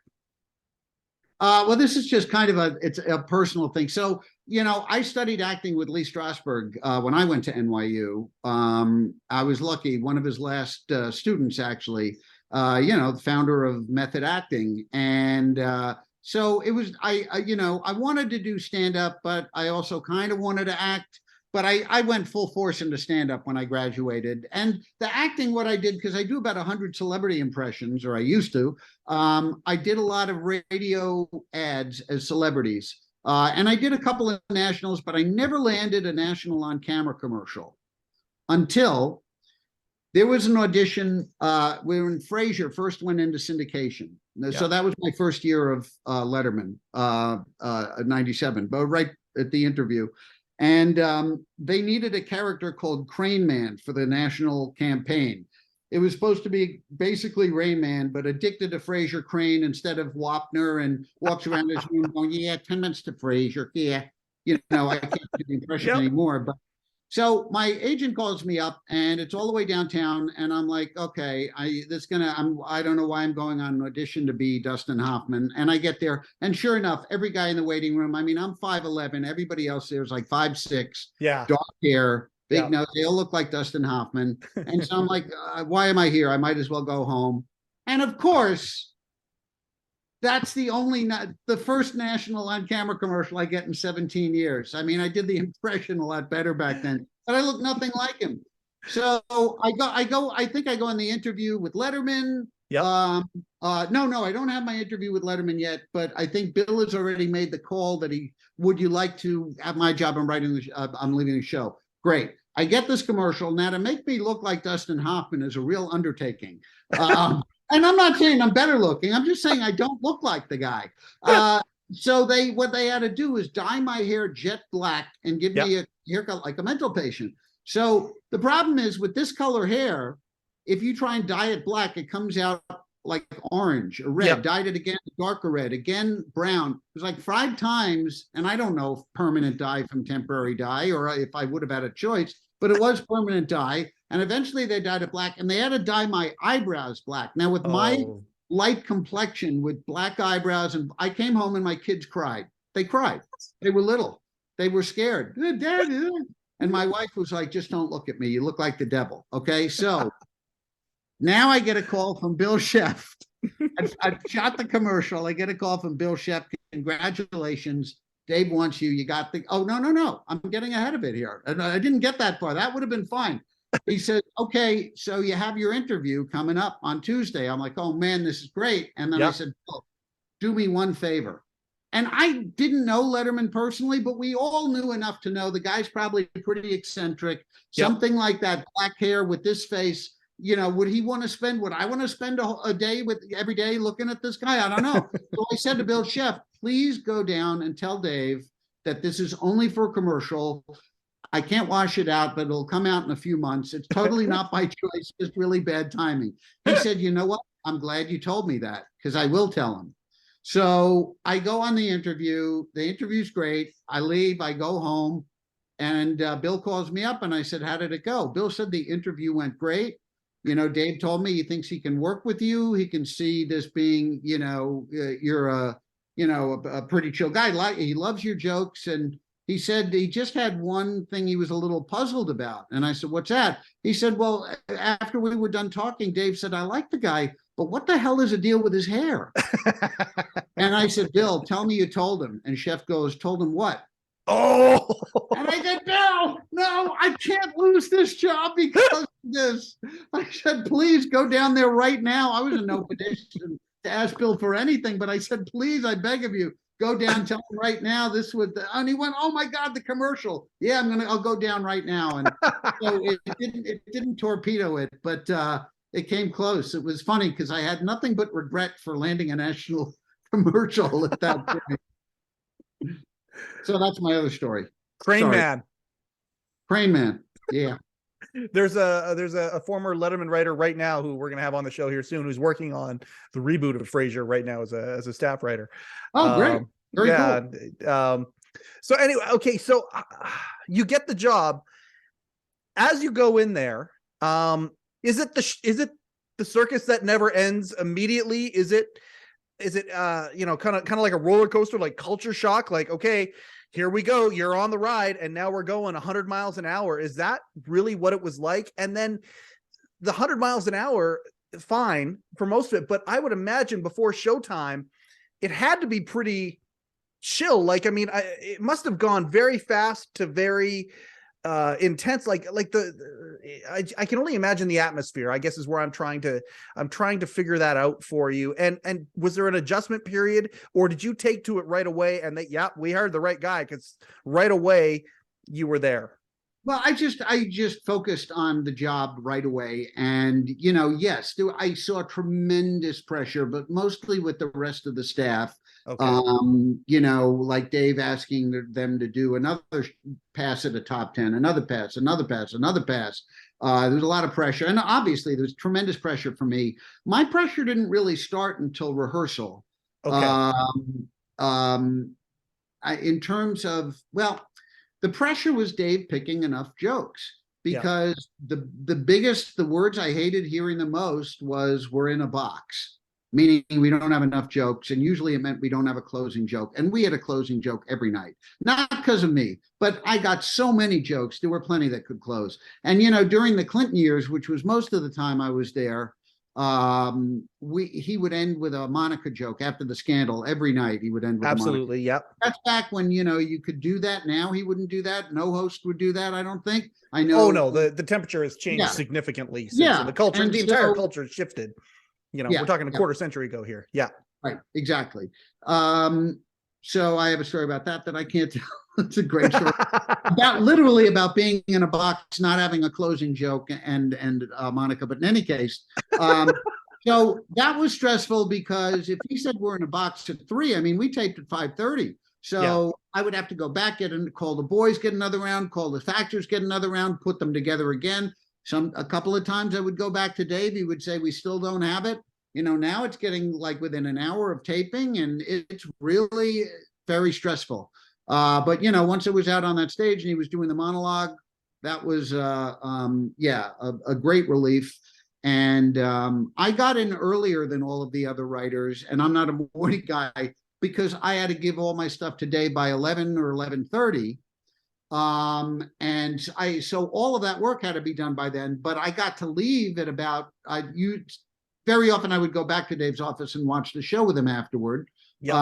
Well, this is just kind of it's a personal thing. So, I studied acting with Lee Strasberg when I went to NYU. I was lucky. One of his last students, actually, the founder of method acting. And so it was, I wanted to do stand-up, but I also kind of wanted to act. But I went full force into stand-up when I graduated. And the acting, what I did, because I do about 100 celebrity impressions, or I used to, I did a lot of radio ads as celebrities. And I did a couple of nationals, but I never landed a national on-camera commercial until there was an audition when Frasier first went into syndication. So that was my first year of Letterman, 97, but right at the interview. And they needed a character called Crane Man for the national campaign. It was supposed to be basically Rain Man, but addicted to Frasier Crane instead of Wapner, and walks around his room going, 10 minutes to Frasier. Yeah. I can't do the impression anymore. But so my agent calls me up, and it's all the way downtown. And I'm like, okay, I don't know why I'm going on an audition to be Dustin Hoffman. And I get there, and sure enough, every guy in the waiting room, I'm 5'11", everybody else there is like 5'6", dark hair, big nose, they all look like Dustin Hoffman. And so I'm like, why am I here? I might as well go home. And of course, that's the first national on-camera commercial I get in 17 years. I did the impression a lot better back then, but I look nothing like him. So I think I go in the interview with Letterman. No, I don't have my interview with Letterman yet, but I think Bill has already made the call that would you like to have my job? I'm leaving the show. Great. I get this commercial. Now, to make me look like Dustin Hoffman is a real undertaking. And I'm not saying I'm better looking. I'm just saying I don't look like the guy. So what they had to do is dye my hair jet black and give me a haircut like a mental patient. So the problem is with this color hair, if you try and dye it black, it comes out like orange or red. Dyed it again, darker red, again brown. It was like 5 times, and I don't know if permanent dye from temporary dye or if I would have had a choice, but it was permanent dye. And eventually they dyed it black, and they had to dye my eyebrows black. Now with my light complexion with black eyebrows, and I came home and my kids cried. They cried. They were little. they were scared. Dad, and my wife was like, just don't look at me. You look like the devil. Okay. So now I get a call from Bill Sheff. I've shot the commercial. I get a call from Bill Sheff. Congratulations. Dave wants you. You got the, oh, no. I'm getting ahead of it here. And I didn't get that far. That would have been fine. He said, okay, so you have your interview coming up on Tuesday. I'm like, oh man, this is great. And then I said, oh, do me one favor. And I didn't know Letterman personally, but we all knew enough to know the guy's probably pretty eccentric, something like that, black hair with this face. You know, would he want to spend, would I want to spend a day with every day looking at this guy? I don't know. So I said to Bill Sheff, please go down and tell Dave that this is only for a commercial. I can't wash it out, but it'll come out in a few months. It's totally not by choice, just really bad timing. He said, you know what? I'm glad you told me that because I will tell him. So I go on the interview. The interview's great. I leave, I go home, and Bill calls me up and I said, how did it go? Bill said the interview went great. You know, Dave told me he thinks he can work with you. He can see this being, you know, you're a pretty chill guy. He loves your jokes. And he said he just had one thing he was a little puzzled about. And I said, what's that? He said, well, after we were done talking, Dave said, I like the guy, but what the hell is the deal with his hair? And I said, Bill, tell me you told him. And Sheff goes, told him what? Oh, and I said, no, I can't lose this job because of this. I said, please go down there right now. I was in no position to ask Bill for anything, but I said, please, I beg of you, go down, tell him right now. This would, and he went, oh my God, the commercial. Yeah, I'll go down right now. And so it didn't torpedo it, but it came close. It was funny because I had nothing but regret for landing a national commercial at that point. So that's my other story. Crane Man. Yeah. There's a former Letterman writer right now who we're going to have on the show here soon, who's working on the reboot of Frasier right now as a staff writer. Oh, great. Very cool. So anyway, okay. So you get the job. As you go in there, is it the circus that never ends immediately? Is it you know, kind of like a roller coaster, like culture shock, like, okay, here we go, you're on the ride and now we're going 100 miles an hour. Is that really what it was like? And then the 100 miles an hour, fine for most of it, but I would imagine before showtime, it had to be pretty chill. Like, I mean, it must have gone very fast to very intense. I can only imagine the atmosphere, I guess, is where I'm trying to figure that out for you. And was there an adjustment period, or did you take to it right away and we hired the right guy because right away you were there? Well, I just focused on the job right away. And, you know, yes, I saw tremendous pressure, but mostly with the rest of the staff. Okay. You know, like Dave asking them to do another pass at a top 10, another pass. There was a lot of pressure. And obviously there's tremendous pressure for me. My pressure didn't really start until rehearsal. Okay. In terms of, well, the pressure was Dave picking enough jokes, because the words I hated hearing the most was, we're in a box, meaning we don't have enough jokes. And usually it meant we don't have a closing joke. And we had a closing joke every night, not because of me, but I got so many jokes. There were plenty that could close. And, you know, during the Clinton years, which was most of the time I was there, he would end with a Monica joke after the scandal every night. He would end with absolutely. Yep. That's back when, you know, you could do that. Now he wouldn't do that. No host would do that, I don't think. I know. Oh no, the temperature has changed significantly since the culture, and the entire culture has shifted. You know, we're talking a quarter century ago here. Yeah. Right. Exactly. So I have a story about that I can't tell. It's a great story literally about being in a box, not having a closing joke and Monica. But in any case, so that was stressful, because if he said we're in a box at 3, I mean, we taped at 5:30. So I would have to go back and call the boys, get another round, call the factors, get another round, put them together again. A couple of times I would go back to Dave. He would say, we still don't have it. You know, now it's getting like within an hour of taping, and it's really very stressful. But, you know, once it was out on that stage and he was doing the monologue, that was, a great relief. And I got in earlier than all of the other writers, and I'm not a morning guy, because I had to give all my stuff to Dave by 11 or 11:30. So all of that work had to be done by then, but I got to leave at about, very often I would go back to Dave's office and watch the show with him afterward. Yep.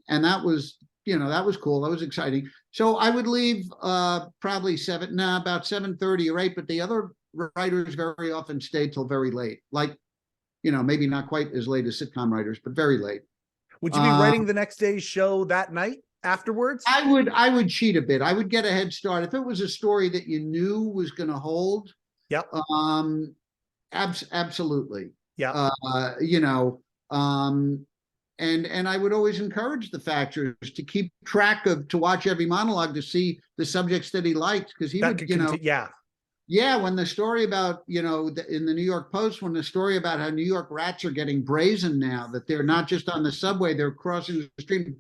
And that was, that was cool. That was exciting. So I would leave probably about 7:30 or 8, but the other writers very often stayed till very late. Like, maybe not quite as late as sitcom writers, but very late. Would you be writing the next day's show that night afterwards? I would cheat a bit. I would get a head start. If it was a story that you knew was going to hold. Yep. Absolutely. Yeah. And I would always encourage the factors to keep track to watch every monologue to see the subjects that he liked, because he would, yeah, when the story about, in the New York Post, when the story about how New York rats are getting brazen now, that they're not just on the subway, they're crossing the street.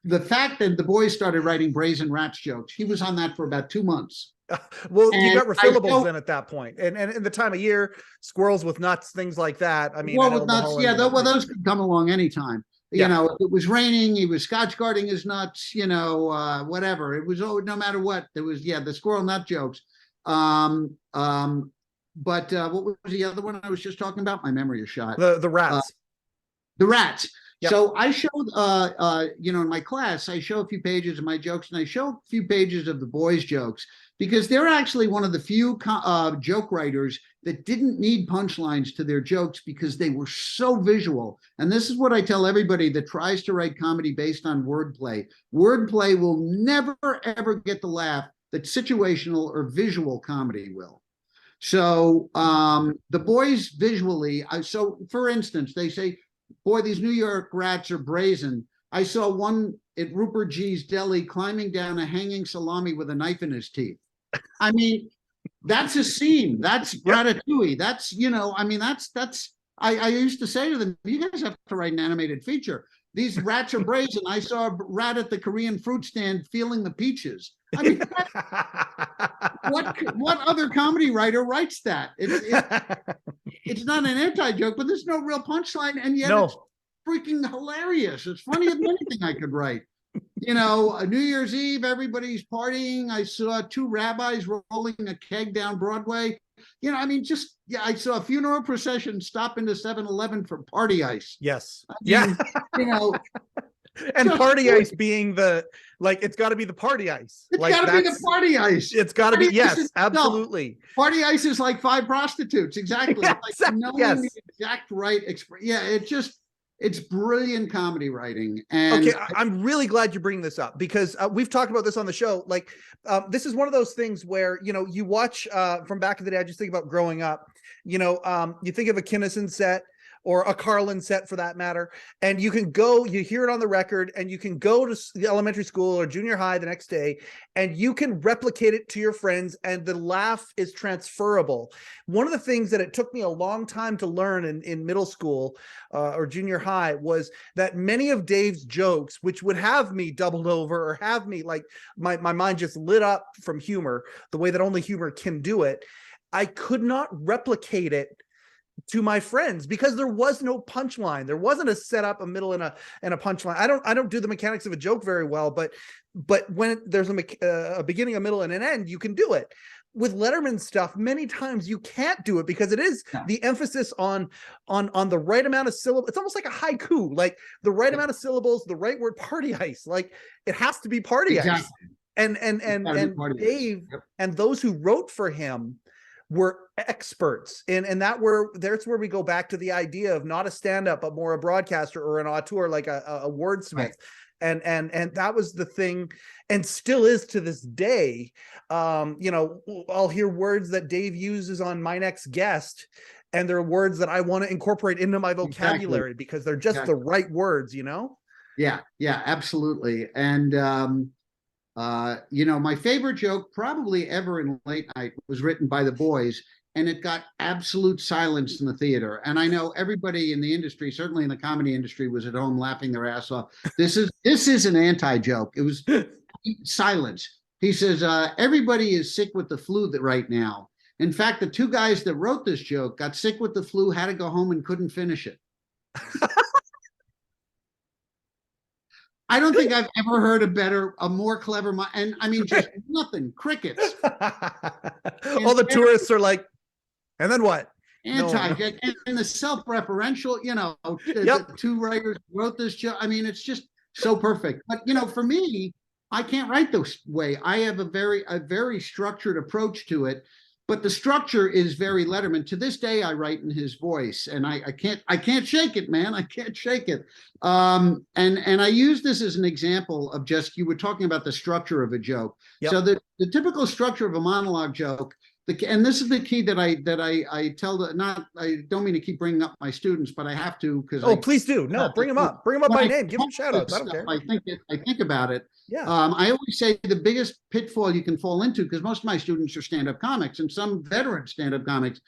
The fact that the boys started writing brazen rats jokes, he was on that for about 2 months. Well, you got refillables then at that point. And in the time of year, squirrels with nuts, things like that. I mean, well, with nuts, those could come along anytime. Yeah. If it was raining, he was scotch guarding his nuts, whatever. It was, no matter what, there was, the squirrel nut jokes. But what was the other one I was just talking about? My memory is shot. The rats. The rats. Yep. So I showed, in my class, I show a few pages of my jokes, and I show a few pages of the boys' jokes, because they're actually one of the few joke writers that didn't need punchlines to their jokes because they were so visual. And this is what I tell everybody that tries to write comedy based on wordplay. Wordplay will never, ever get the laugh that situational or visual comedy will. So the boys visually, so for instance, they say, boy, these New York rats are brazen. I saw one at Rupert G's Deli climbing down a hanging salami with a knife in his teeth. I mean, that's a scene. That's Ratatouille. That's, I used to say to them, you guys have to write an animated feature. These rats are brazen. I saw a rat at the Korean fruit stand feeling the peaches. I mean, what other comedy writer writes that? It's not an anti-joke, but there's no real punchline, and yet it's freaking hilarious. It's funnier than anything I could write. New Year's Eve, everybody's partying. I saw 2 rabbis rolling a keg down Broadway. I saw a funeral procession stop into 7-Eleven for party ice. Yes. And party ice being it's got to be the party ice. It's got to be the party ice. It's got to be, yes, absolutely. Party ice is like 5 prostitutes. Exactly. Yes, knowing the exact right it's brilliant comedy writing. And okay, I'm really glad you bring this up, because we've talked about this on the show. This is one of those things where, you watch from back in the day. I just think about growing up, you think of a Kinnison set or a Carlin set for that matter, and you hear it on the record, and you can go to the elementary school or junior high the next day, and you can replicate it to your friends, and the laugh is transferable. One of the things that it took me a long time to learn in middle school or junior high was that many of Dave's jokes, which would have me doubled over or have me my mind just lit up from humor, the way that only humor can do it, I could not replicate it to my friends because there was no punchline. There wasn't a setup, a middle, and a punchline. I don't do the mechanics of a joke very well, but when there's a beginning, a middle, and an end, you can do it. With Letterman stuff, many times you can't do it because it is the emphasis on the right amount of syllables. It's almost like a haiku, like the right amount of syllables, the right word. Party ice, like it has to be party ice. And Dave and those who wrote for him were experts, and that's where we go back to the idea of not a stand-up but more a broadcaster or an auteur, like a wordsmith. And that was the thing, and still is to this day. I'll hear words that Dave uses on My Next Guest, and they're words that I want to incorporate into my vocabulary because they're just the right words, Yeah, absolutely. And my favorite joke probably ever in late night was written by the boys, and it got absolute silence in the theater. And I know everybody in the industry, certainly in the comedy industry, was at home laughing their ass off. This is an anti-joke. It was silence. He says, everybody is sick with the flu right now. In fact, the 2 guys that wrote this joke got sick with the flu, had to go home and couldn't finish it. I don't think I've ever heard a more clever, and I mean, just nothing, crickets. All the tourists are like, and then what? Anti, and the self-referential, the two writers wrote this joke. I mean, it's just so perfect. But, for me, I can't write this way. I have a very structured approach to it. But the structure is very Letterman. To this day, I write in his voice, and I can't shake it, man. I can't shake it. And I use this as an example of just, you were talking about the structure of a joke. Yep. So the typical structure of a monologue joke, and this is the key that I tell I don't mean to keep bringing up my students, but I have to, because please do. No, bring them up by name, give them shout outs. I don't care. I think about it. Yeah. I always say the biggest pitfall you can fall into, because most of my students are stand-up comics and some veteran stand-up comics,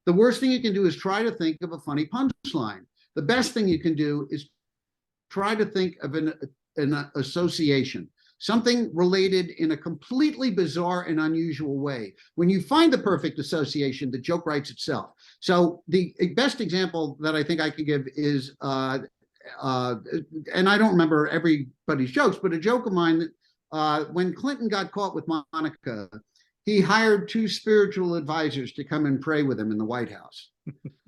the worst thing you can do is try to think of a funny punchline. The best thing you can do is try to think of an association, something related in a completely bizarre and unusual way. When you find the perfect association, the joke writes itself. So the best example that I think I could give is, and I don't remember everybody's jokes, but a joke of mine, when Clinton got caught with Monica, he hired 2 spiritual advisors to come and pray with him in the White House.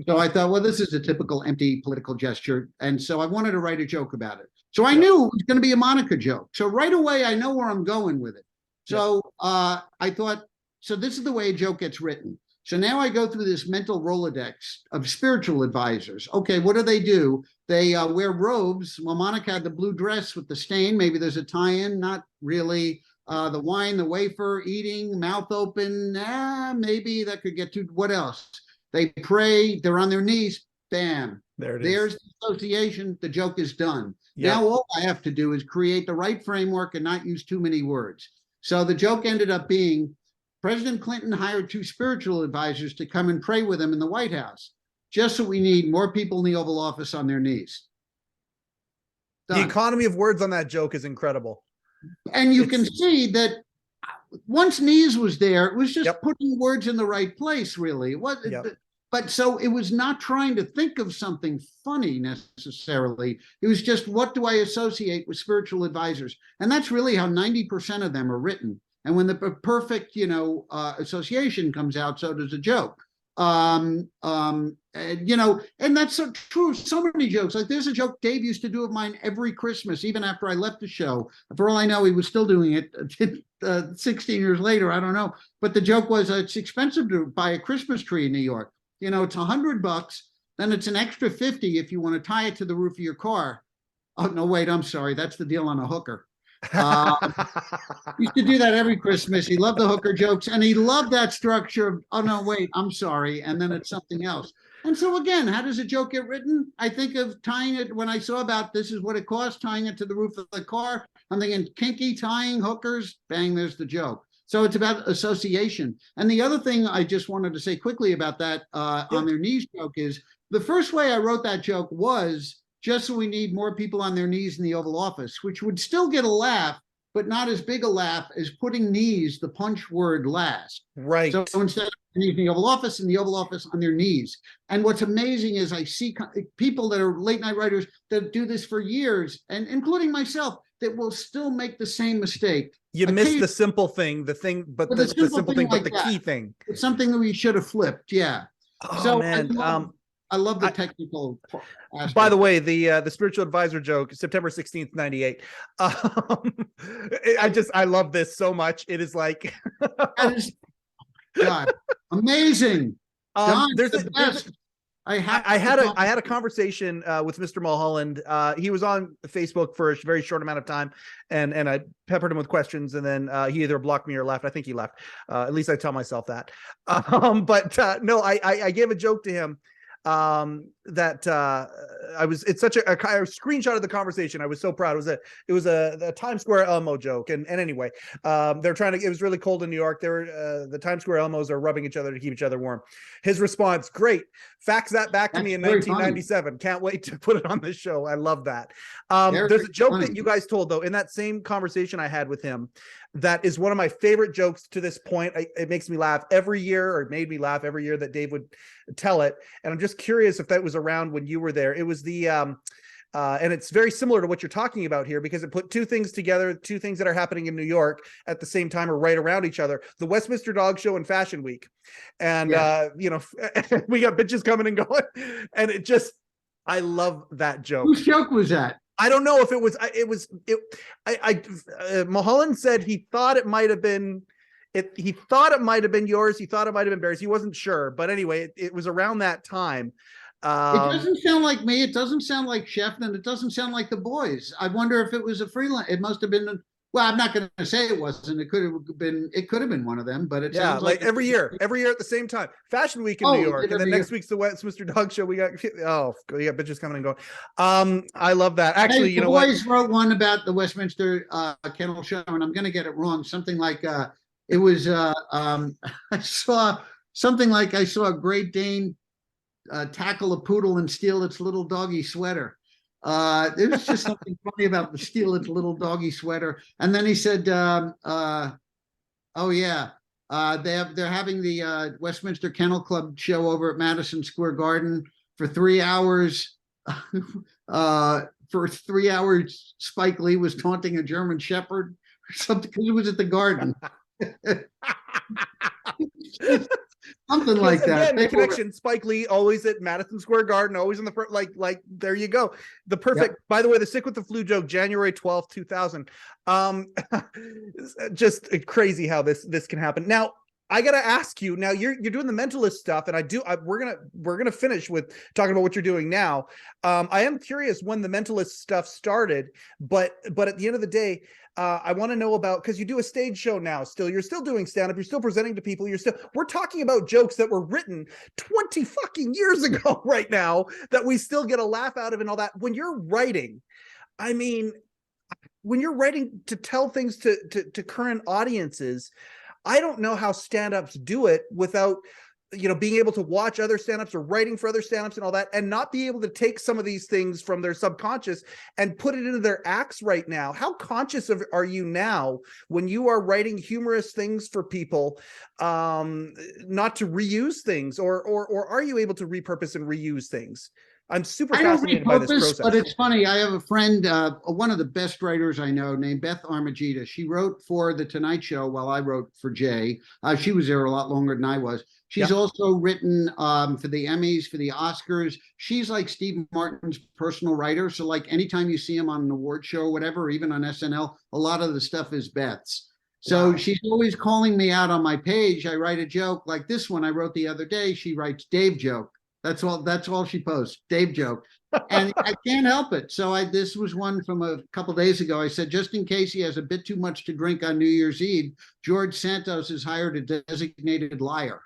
So I thought, well, this is a typical empty political gesture. And so I wanted to write a joke about it. So I knew it was going to be a Monica joke. So right away, I know where I'm going with it. So I thought, so this is the way a joke gets written. So now I go through this mental Rolodex of spiritual advisors. Okay, what do? They wear robes. Well, Monica had the blue dress with the stain. Maybe there's a tie-in, not really. The wine, the wafer, eating, mouth open. Maybe that could get to, what else? They pray, they're on their knees. Bam. There's the association. The joke is done. Yep. Now all I have to do is create the right framework and not use too many words. So the joke ended up being, President Clinton hired 2 spiritual advisors to come and pray with him in the White House. Just so we need more people in the Oval Office on their knees. Done. The economy of words on that joke is incredible. And you can see that once knees was there, it was just putting words in the right place, really. But so it was not trying to think of something funny necessarily. It was just, what do I associate with spiritual advisors? And that's really how 90% of them are written. And when the perfect, association comes out, so does a joke. And that's so true. So many jokes. Like there's a joke Dave used to do of mine every Christmas, even after I left the show. For all I know, he was still doing it 16 years later. I don't know. But the joke was, it's expensive to buy a Christmas tree in New York. It's $100. Then it's an extra 50 if you want to tie it to the roof of your car. Oh, no, wait, I'm sorry. That's the deal on a hooker. Used to do that every Christmas. He loved the hooker jokes, and he loved that structure of, oh, no, wait, I'm sorry. And then it's something else. And so again, how does a joke get written? I think of tying it, when I saw about this is what it costs, tying it to the roof of the car. I'm thinking kinky tying, hookers, bang, there's the joke. So it's about association. And the other thing I just wanted to say quickly about that on their knees joke is, the first way I wrote that joke was just so we need more people on their knees in the Oval Office, which would still get a laugh, but not as big a laugh as putting knees, the punch word, last. Right. So instead of in the Oval Office, in the Oval Office on their knees. And what's amazing is I see people that are late night writers that do this for years, and including myself, that will still make the same mistake. You miss the simple thing, the simple thing, but the key thing. It's something that we should have flipped. Yeah. Oh, so man. I love the technical aspect. By the way, the spiritual advisor joke, September 16th, 98. I love this so much. It is like that is, God, amazing. There's the best. I had a conversation with Mr. Mulholland. He was on Facebook for a very short amount of time, and I peppered him with questions, and then he either blocked me or left. I think he left. At least I tell myself that. No, I gave a joke to him that it's such a screenshot of the conversation. I was so proud. It was a Times Square Elmo joke. And anyway, they're trying to, it was really cold in New York. They were, the Times Square Elmos are rubbing each other to keep each other warm. His response, great. Fax that back to me in 1997. Funny. Can't wait to put it on this show. I love that. There's a joke that you guys told though, in that same conversation I had with him, that is one of my favorite jokes to this point. It makes me laugh every year, or it made me laugh every year that Dave would tell it. And I'm just curious if that was around when you were there. It was the And it's very similar to what you're talking about here, because it put two things together, two things that are happening in New York at the same time or right around each other: the Westminster Dog Show and Fashion Week. And, you know, we got bitches coming and going. And it just, I love that joke. Whose joke was that? I don't know if Mulholland said he thought it might have been, he thought it might have been yours. He thought it might have been Barry's. He wasn't sure, but anyway, it was around that time. It doesn't sound like me. It doesn't sound like Sheffman. It doesn't sound like the boys. I wonder if it was a freelance. It must have been. Well, I'm not going to say it wasn't. It could have been. It could have been one of them. But it sounds like every year at the same time. Fashion Week in New York, and then next week's the Westminster Dog Show. We got bitches coming and going. I love that. Actually, you know what? The boys wrote one about the Westminster Kennel Show, and I'm going to get it wrong. Something like it was. I saw something like I saw a Great Dane tackle a poodle and steal its little doggy sweater. There's just something funny about the steal its little doggy sweater. And then he said, oh yeah, they're having the Westminster Kennel Club show over at Madison Square Garden for 3 hours. For 3 hours, Spike Lee was taunting a German Shepherd or something, because it was at the Garden. Something like that. Again, the connection. Spike Lee always at Madison Square Garden, always in the front. Like there you go. The perfect. Yep. By the way, the sick with the flu joke, January 12th, 2000. Just crazy how this can happen. Now, I gotta ask you. Now you're doing the mentalist stuff, and we're gonna finish with talking about what you're doing now. I am curious when the mentalist stuff started, but at the end of the day, I want to know about, because you do a stage show now. You're still doing stand-up. You're still presenting to people. We're talking about jokes that were written 20 fucking years ago right now that we still get a laugh out of and all that. When you're writing, I mean, when you're writing to tell things to current audiences, I don't know how stand-ups do it without, being able to watch other stand-ups or writing for other stand-ups and all that, and not be able to take some of these things from their subconscious and put it into their acts right now. How conscious are you now when you are writing humorous things for people, not to reuse things, or are you able to repurpose and reuse things? I'm super fascinated by this process. But it's funny. I have a friend, one of the best writers I know, named Beth Armagita. She wrote for The Tonight Show while I wrote for Jay. She was there a lot longer than I was. She's also written for the Emmys, for the Oscars. She's like Steve Martin's personal writer. So like anytime you see him on an award show or whatever, or even on SNL, a lot of the stuff is Beth's. So she's always calling me out on my page. I write a joke like this one I wrote the other day. She writes Dave joke. That's all she posts, Dave joke. And I can't help it. So this was one from a couple days ago. I said, just in case he has a bit too much to drink on New Year's Eve, George Santos has hired a designated liar.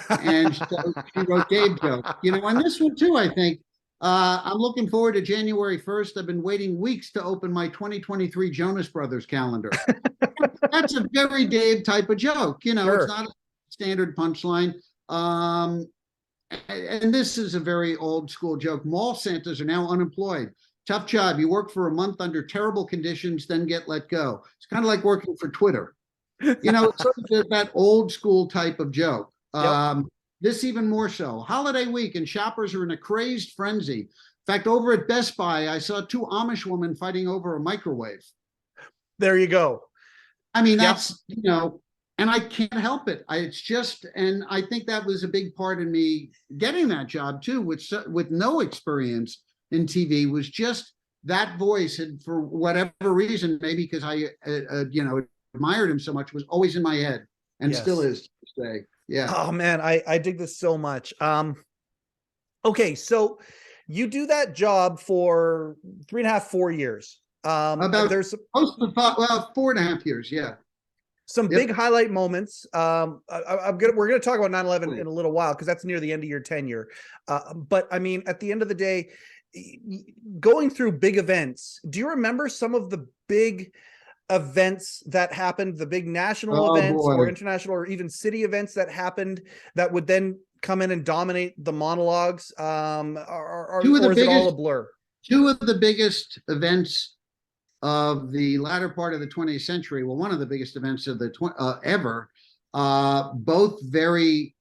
And so she wrote Dave joke. And this one too, I think. I'm looking forward to January 1st. I've been waiting weeks to open my 2023 Jonas Brothers calendar. That's a very Dave type of joke. Sure. It's not a standard punchline. And this is a very old school joke. Mall Santas are now unemployed. Tough job. You work for a month under terrible conditions, then get let go. It's kind of like working for Twitter. It's sort of that old school type of joke. Yep. This even more so. Holiday week and shoppers are in a crazed frenzy. In fact, over at Best Buy, I saw two Amish women fighting over a microwave. There you go. I mean, that's, and I can't help it. And I think that was a big part of me getting that job too, with no experience in TV, was just that voice. And for whatever reason, maybe because I, admired him so much, was always in my head and still is to this day. Yeah. Oh man, I dig this so much. Okay, so you do that job for 3.5, 4 years. There's 4.5 years. Yeah. Some big highlight moments. We're gonna talk about 9/11 in a little while, because that's near the end of your tenure. But I mean, at the end of the day, going through big events, do you remember some of the big events that happened, the big national events or international or even city events that happened that would then come in and dominate the monologues? Or is it all a blur? Two of the biggest events of the latter part of the 20th century, well, one of the biggest events of the ever, both very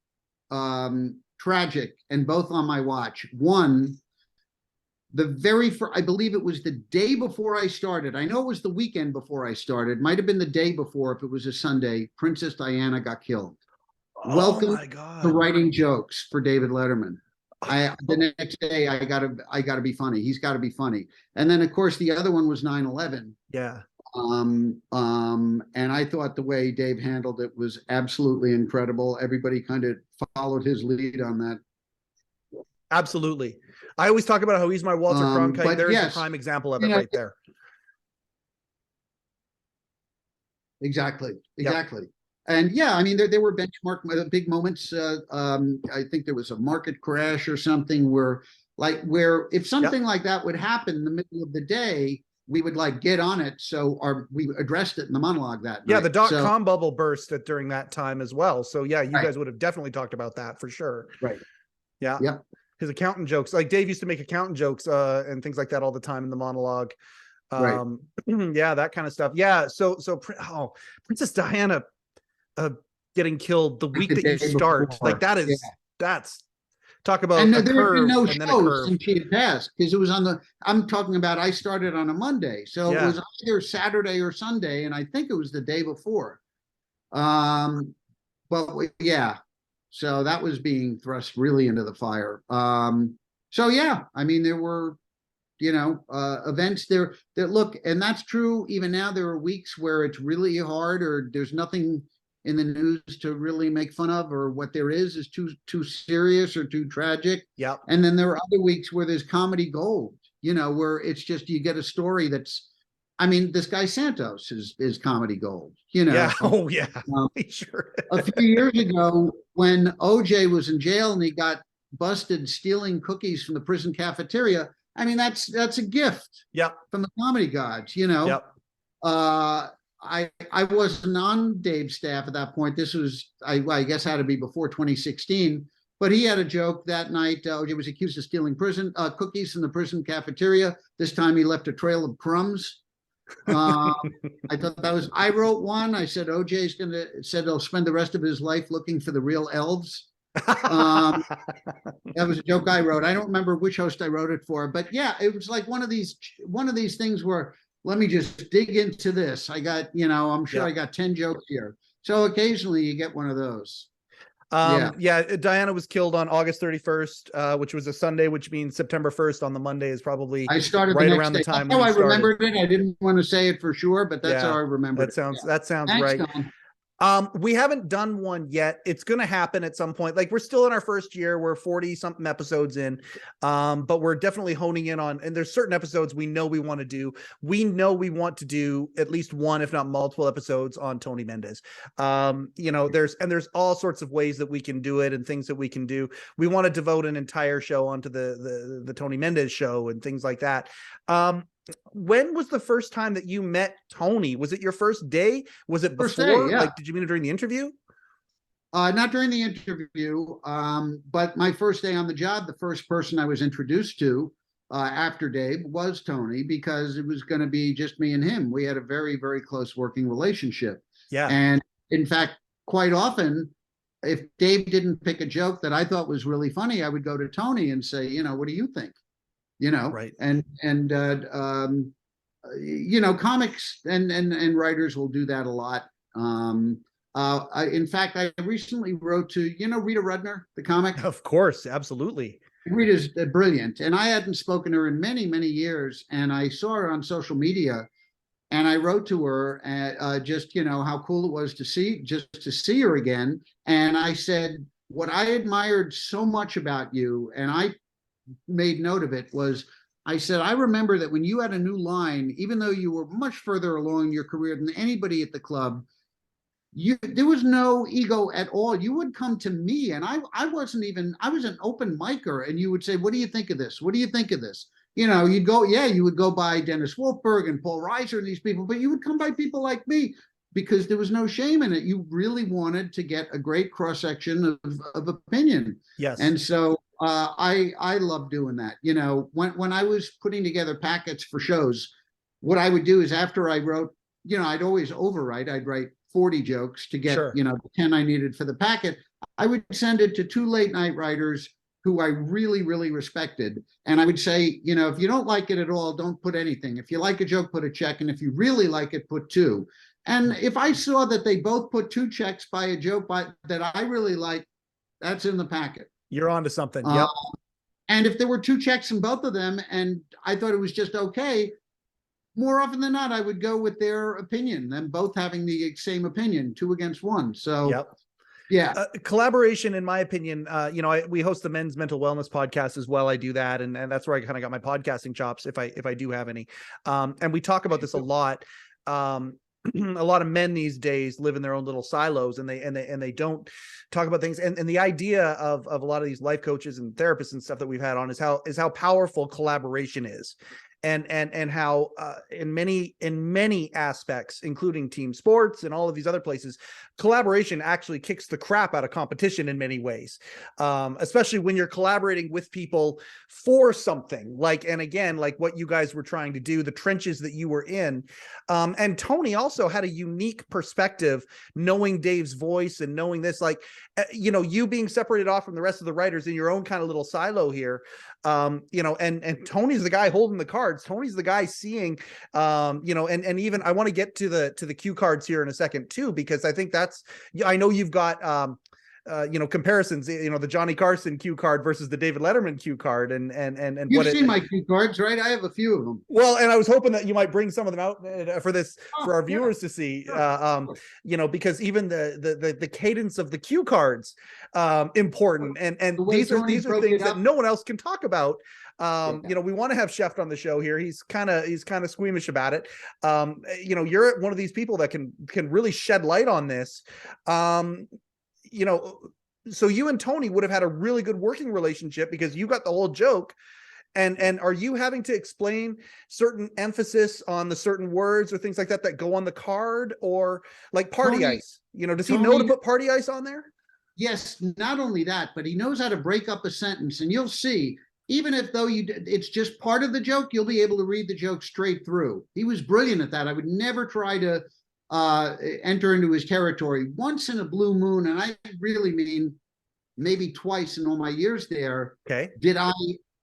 tragic and both on my watch. One, the very first, I believe it was the day before I started. I know it was the weekend before I started. Might have been the day before if it was a Sunday. Princess Diana got killed. Welcome my God. to writing jokes for David Letterman. The next day I gotta be funny. He's got to be funny. And then of course the other one was 9/11. Yeah. And I thought the way Dave handled it was absolutely incredible. Everybody kind of followed his lead on that. Absolutely. I always talk about how he's my Walter Cronkite. There's yes, a prime example of it right there. Exactly. Yep. And yeah, I mean, there were benchmark big moments. I think there was a market crash or something where if something like that would happen in the middle of the day, we would like get on it. So we addressed it in the monologue that night. Yeah, the .com bubble burst during that time as well. So yeah, you guys would have definitely talked about that for sure. Right. Yeah. Yep. His accountant jokes, like Dave used to make accountant jokes and things like that all the time in the monologue. Yeah, that kind of stuff. Yeah. So Princess Diana getting killed the week that you start, before. Like that's talk about and a there curve had been no and then a shows curve. since she had passed, because it was I'm talking about I started on a Monday, so it was either Saturday or Sunday, and I think it was the day before. But yeah, so that was being thrust really into the fire. So yeah, I mean, there were events there that look, and that's true even now. There are weeks where it's really hard, or there's nothing in the news to really make fun of, or what there is too serious or too tragic. Yeah. And then there are other weeks where there's comedy gold, where it's just, you get a story that's, I mean, this guy Santos is comedy gold, Yeah. Oh yeah. Sure. A few years ago when OJ was in jail and he got busted stealing cookies from the prison cafeteria, I mean, that's a gift. Yep. From the comedy gods, Yep. I wasn't on Dave's staff at that point. This was, I guess, had to be before 2016. But he had a joke that night. OJ was accused of stealing cookies from the prison cafeteria. This time he left a trail of crumbs. I thought that was. I wrote one. I said OJ's said he'll spend the rest of his life looking for the real elves. That was a joke I wrote. I don't remember which host I wrote it for, but yeah, it was like one of these things where, let me just dig into this. I got, I'm sure I got 10 jokes here. So occasionally you get one of those. Diana was killed on August 31st, which was a Sunday, which means September 1st on the Monday is probably I started right the next around day. the time. That's how I remembered it. I didn't want to say it for sure, but that's how I remembered it. That sounds Thanks, right. Don. We haven't done one yet. It's going to happen at some point. Like, we're still in our first year. We're 40 something episodes in. But we're definitely honing in on, and there's certain episodes we know we want to do. We know we want to do at least one, if not multiple episodes on Tony Mendez. There's all sorts of ways that we can do it and things that we can do. We want to devote an entire show onto the Tony Mendez show and things like that. When was the first time that you met Tony? Was it your first day? Was it before? First day, yeah. Like, did you meet him during the interview? Not during the interview, but my first day on the job, the first person I was introduced to after Dave was Tony, because it was going to be just me and him. We had a very, very close working relationship. Yeah. And in fact, quite often, if Dave didn't pick a joke that I thought was really funny, I would go to Tony and say, what do you think? Right. And comics and writers will do that a lot. In fact, I recently wrote to, Rita Rudner, the comic. Of course. Absolutely. Rita's brilliant. And I hadn't spoken to her in many, many years. And I saw her on social media, and I wrote to her just, how cool it was to see her again. And I said, what I admired so much about you, and I made note of it, was I said, I remember that when you had a new line, even though you were much further along in your career than anybody at the club, there was no ego at all. You would come to me, and I was an open micer, and you would say, what do you think of this? What do you think of this? You would go by Dennis Wolfberg and Paul Reiser and these people, but you would come by people like me, because there was no shame in it. You really wanted to get a great cross-section of opinion. Yes. And so I love doing that. When I was putting together packets for shows, what I would do is, after I wrote, I'd always overwrite. I'd write 40 jokes to get, Sure. The 10 I needed for the packet. I would send it to 2 late night writers who I really, really respected. And I would say, you know, if you don't like it at all, don't put anything. If you like a joke, put a check. And if you really like it, put two. And if I saw that they both put two checks by a joke that I really like, that's in the packet. You're onto something. Yep. And if there were two checks in both of them and I thought it was just okay, more often than not, I would go with their opinion, them both having the same opinion, 2 against 1. So, yep. Yeah. Collaboration, in my opinion, you know, we host the men's mental wellness podcast as well. I do that. And that's where I kind of got my podcasting chops, if I do have any. And we talk about this a lot. A lot of men these days live in their own little silos, and they don't talk about things. And the idea of a lot of these life coaches and therapists and stuff that we've had on is how powerful collaboration is. And how in many aspects, including team sports and all of these other places, collaboration actually kicks the crap out of competition in many ways, especially when you're collaborating with people for something and again, like what you guys were trying to do, the trenches that you were in. And Tony also had a unique perspective, knowing Dave's voice and knowing this, you know, you being separated off from the rest of the writers in your own kind of little silo here. You know, and Tony's the guy holding the cards. Tony's the guy seeing, you know, and even I want to get to the cue cards here in a second too, because I think I know you've got, you know, comparisons, you know, the Johnny Carson cue card versus the David Letterman cue card and you've seen my cue cards, right? I have a few of them. Well, and I was hoping that you might bring some of them out for our viewers to see, you know, because even the cadence of the cue cards, important. And these are things that no one else can talk about. You know, we want to have Chef on the show here. He's kind of squeamish about it. You know, you're one of these people that can really shed light on this. You know, so you and Tony would have had a really good working relationship because you got the whole joke. And are you having to explain certain emphasis on the certain words or things like that go on the card, or like party ice? You know, does he know to put party ice on there? Yes, not only that, but he knows how to break up a sentence. And you'll see, even if though it's just part of the joke, you'll be able to read the joke straight through. He was brilliant at that. I would never try to enter into his territory. Once in a blue moon, and I really mean maybe twice in all my years there, did I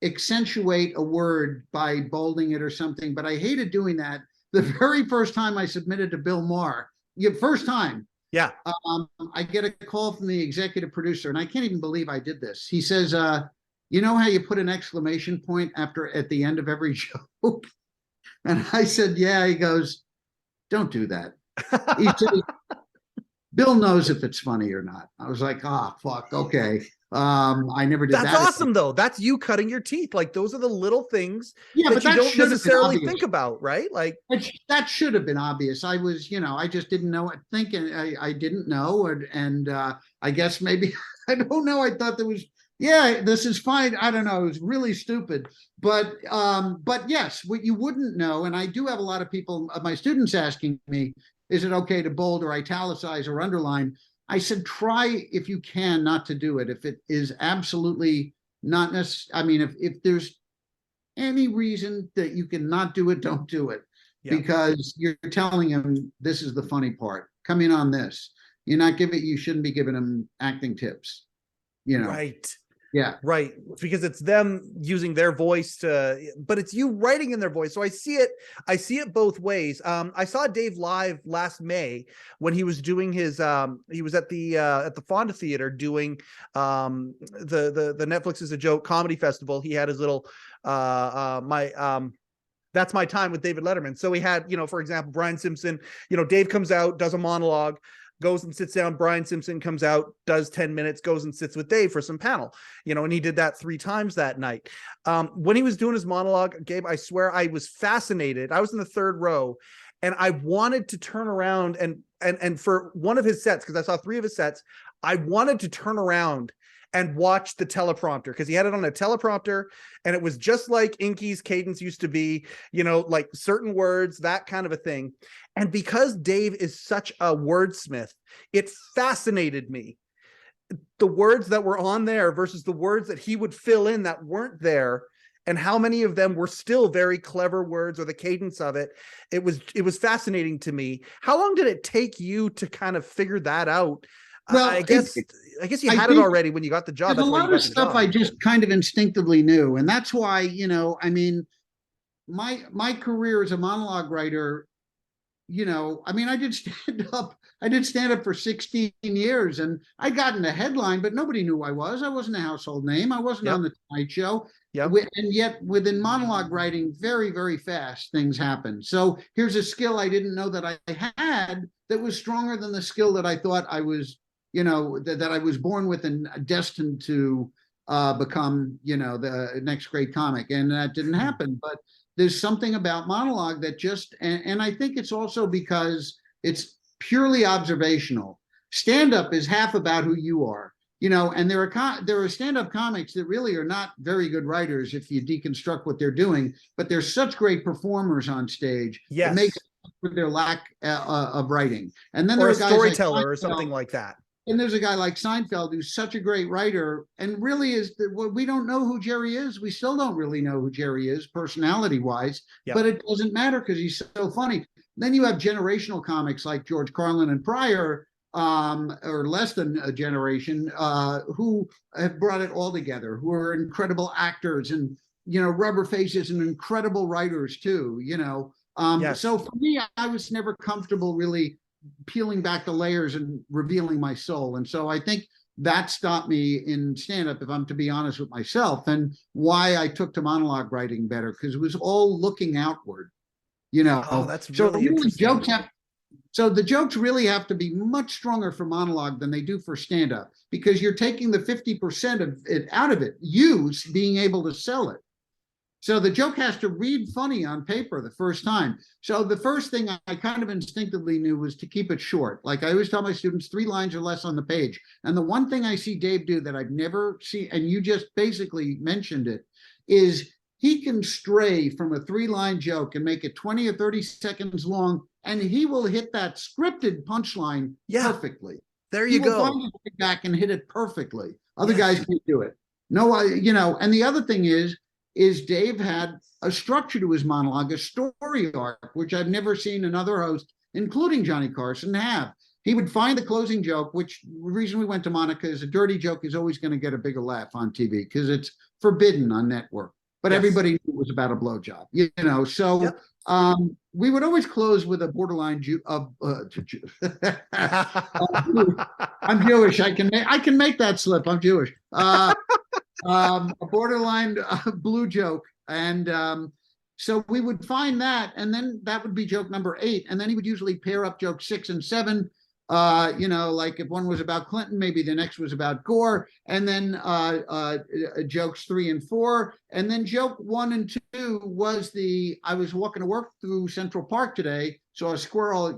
accentuate a word by bolding it or something, but I hated doing that. The very first time I submitted to Bill Maher, first time, I get a call from the executive producer, and I can't even believe I did this. He says, you know how you put an exclamation point at the end of every joke? And I said, yeah. He goes, don't do that. He said, Bill knows if it's funny or not. I was like, fuck, okay. I never did that. That's awesome, though. That's you cutting your teeth. Like, those are the little things that you don't necessarily think about, right? Like, that should have been obvious. I was, you know, I just didn't know it. I didn't know, and I guess maybe I don't know. I thought there was, this is fine. I don't know. It was really stupid, but yes, what you wouldn't know, and I do have a lot of people, my students asking me, is it okay to bold or italicize or underline? I said, try if you can not to do it. If it is absolutely not necessary, I mean, if there's any reason that you can not do it, don't do it, because you're telling him this is the funny part. Come in on this. You shouldn't be giving him acting tips, you know? Right. Yeah. Right. Because it's them using their voice but it's you writing in their voice. So I see it both ways. I saw Dave live last May when he was doing his, he was at the Fonda Theater doing, the Netflix is a Joke comedy festival. He had his little, That's My Time with David Letterman. So he had, you know, for example, Brian Simpson, you know, Dave comes out, does a monologue, goes and sits down. Brian Simpson comes out, does 10 minutes, goes and sits with Dave for some panel, you know, and he did that 3 times that night. When he was doing his monologue, Gabe, I swear I was fascinated. I was in the 3rd row and I wanted to turn around and for one of his sets, because I saw 3 of his sets, I wanted to turn around and watch the teleprompter, because he had it on a teleprompter and it was just like Inky's cadence used to be, you know, like certain words, that kind of a thing. And because Dave is such a wordsmith, it fascinated me. The words that were on there versus the words that he would fill in that weren't there, and how many of them were still very clever words, or the cadence of it. It was fascinating to me. How long did it take you to kind of figure that out? Well, I guess I guess you I had it think already when you got the job. there's That's a why you lot got of the stuff job. I just kind of instinctively knew, and that's why, I mean, my career as a monologue writer, I mean, I did stand up for 16 years, and I got in the headline, but nobody knew who I was. I wasn't a household name. I wasn't Yep. on the Tonight Show. Yep. And yet within monologue writing, very, very fast things happen. So here's a skill I didn't know that I had that was stronger than the skill that I thought I was, that I was born with and destined to become, the next great comic. And that didn't happen. But there's something about monologue that just, and I think it's also because it's purely observational. Stand-up is half about who you are. And there are stand-up comics that really are not very good writers if you deconstruct what they're doing, but they're such great performers on stage. Yes. It makes up for their lack of writing. And then or there a are guys storyteller like or something like that. And there's a guy like Seinfeld who's such a great writer, and really we don't know who Jerry is. We still don't really know who Jerry is personality-wise, Yep. but it doesn't matter because he's so funny. Then you have generational comics like George Carlin and Pryor, or less than a generation, who have brought it all together, who are incredible actors and, rubber faces and incredible writers too, Yes. So for me, I was never comfortable really peeling back the layers and revealing my soul. And so I think that stopped me in stand-up, if I'm to be honest with myself, and why I took to monologue writing better, because it was all looking outward, Oh, that's really interesting. So the jokes really have to be much stronger for monologue than they do for stand-up, because you're taking the 50% of it out of it, you being able to sell it. So the joke has to read funny on paper the first time. So the first thing I kind of instinctively knew was to keep it short. Like I always tell my students, 3 lines or less on the page. And the one thing I see Dave do that I've never seen, and you just basically mentioned it, is he can stray from a 3-line joke and make it 20 or 30 seconds long, and he will hit that scripted punchline perfectly. There you He will go. find his way back and hit it perfectly. Other guys can't do it. No, and the other thing is Dave had a structure to his monologue, a story arc, which I've never seen another host, including Johnny Carson, have. He would find the closing joke, which the reason we went to Monica is a dirty joke is always going to get a bigger laugh on TV because it's forbidden on network. But everybody knew it was about a blowjob, So we would always close with a borderline I'm Jewish. I can make that slip. I'm Jewish. A borderline blue joke, and so we would find that, and then that would be joke number 8, and then he would usually pair up joke 6 and 7. Like if one was about Clinton, maybe the next was about Gore, and then jokes 3 and 4, and then joke 1 and 2 was I was walking to work through Central Park today, saw a squirrel,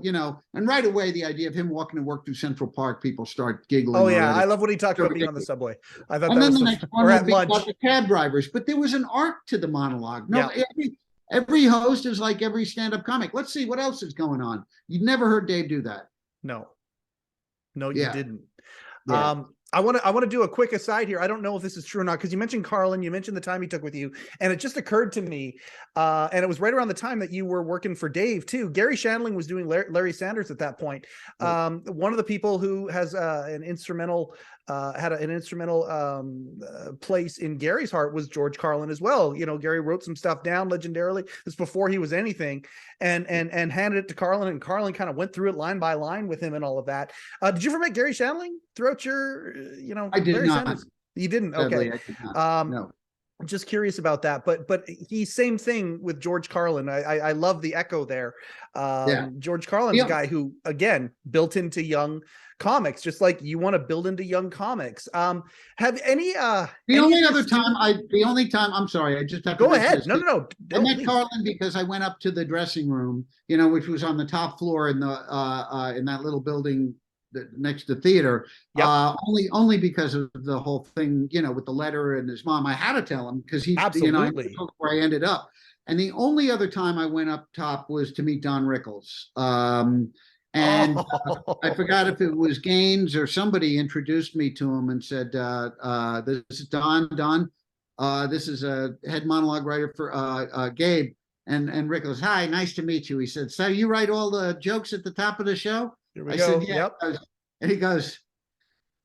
and right away the idea of him walking to work through Central Park, people start giggling. Oh yeah, already. I love when he talked about being on the subway. I thought And that then was the next one would be lunch. about the cab drivers, but there was an arc to the monologue. No, every host is like every stand-up comic. Let's see what else is going on. You've never heard Dave do that. No, you didn't. Yeah. I want to do a quick aside here. I don't know if this is true or not, because you mentioned Carlin, you mentioned the time he took with you, and it just occurred to me, and it was right around the time that you were working for Dave too. Gary Shandling was doing Larry Sanders at that point. One of the people who has an instrumental place in Gary's heart was George Carlin as well. Gary wrote some stuff down legendarily. This before he was anything, and handed it to Carlin, and Carlin kind of went through it line by line with him and all of that. Did you ever meet Gary Shandling throughout your, I did Larry not. Sanders? You didn't? Sadly, Okay. I did not. No. I'm just curious about that, but he's same thing with George Carlin. I love the echo there. George Carlin's a guy who, again, built into young comics, just like you want to build into young comics. Have any the only time I'm sorry, I just have to go ahead. No. I met Carlin because I went up to the dressing room, which was on the top floor in the in that little building next to theater. Only because of the whole thing, with the letter and his mom. I had to tell him because he's absolutely where I ended up. And the only other time I went up top was to meet Don Rickles. I forgot if it was Gaines or somebody introduced me to him and said, this is Don. This is a head monologue writer for Gabe. And Rick goes, hi, nice to meet you. He said, so you write all the jokes at the top of the show? Here we go. Said, yeah. And he goes,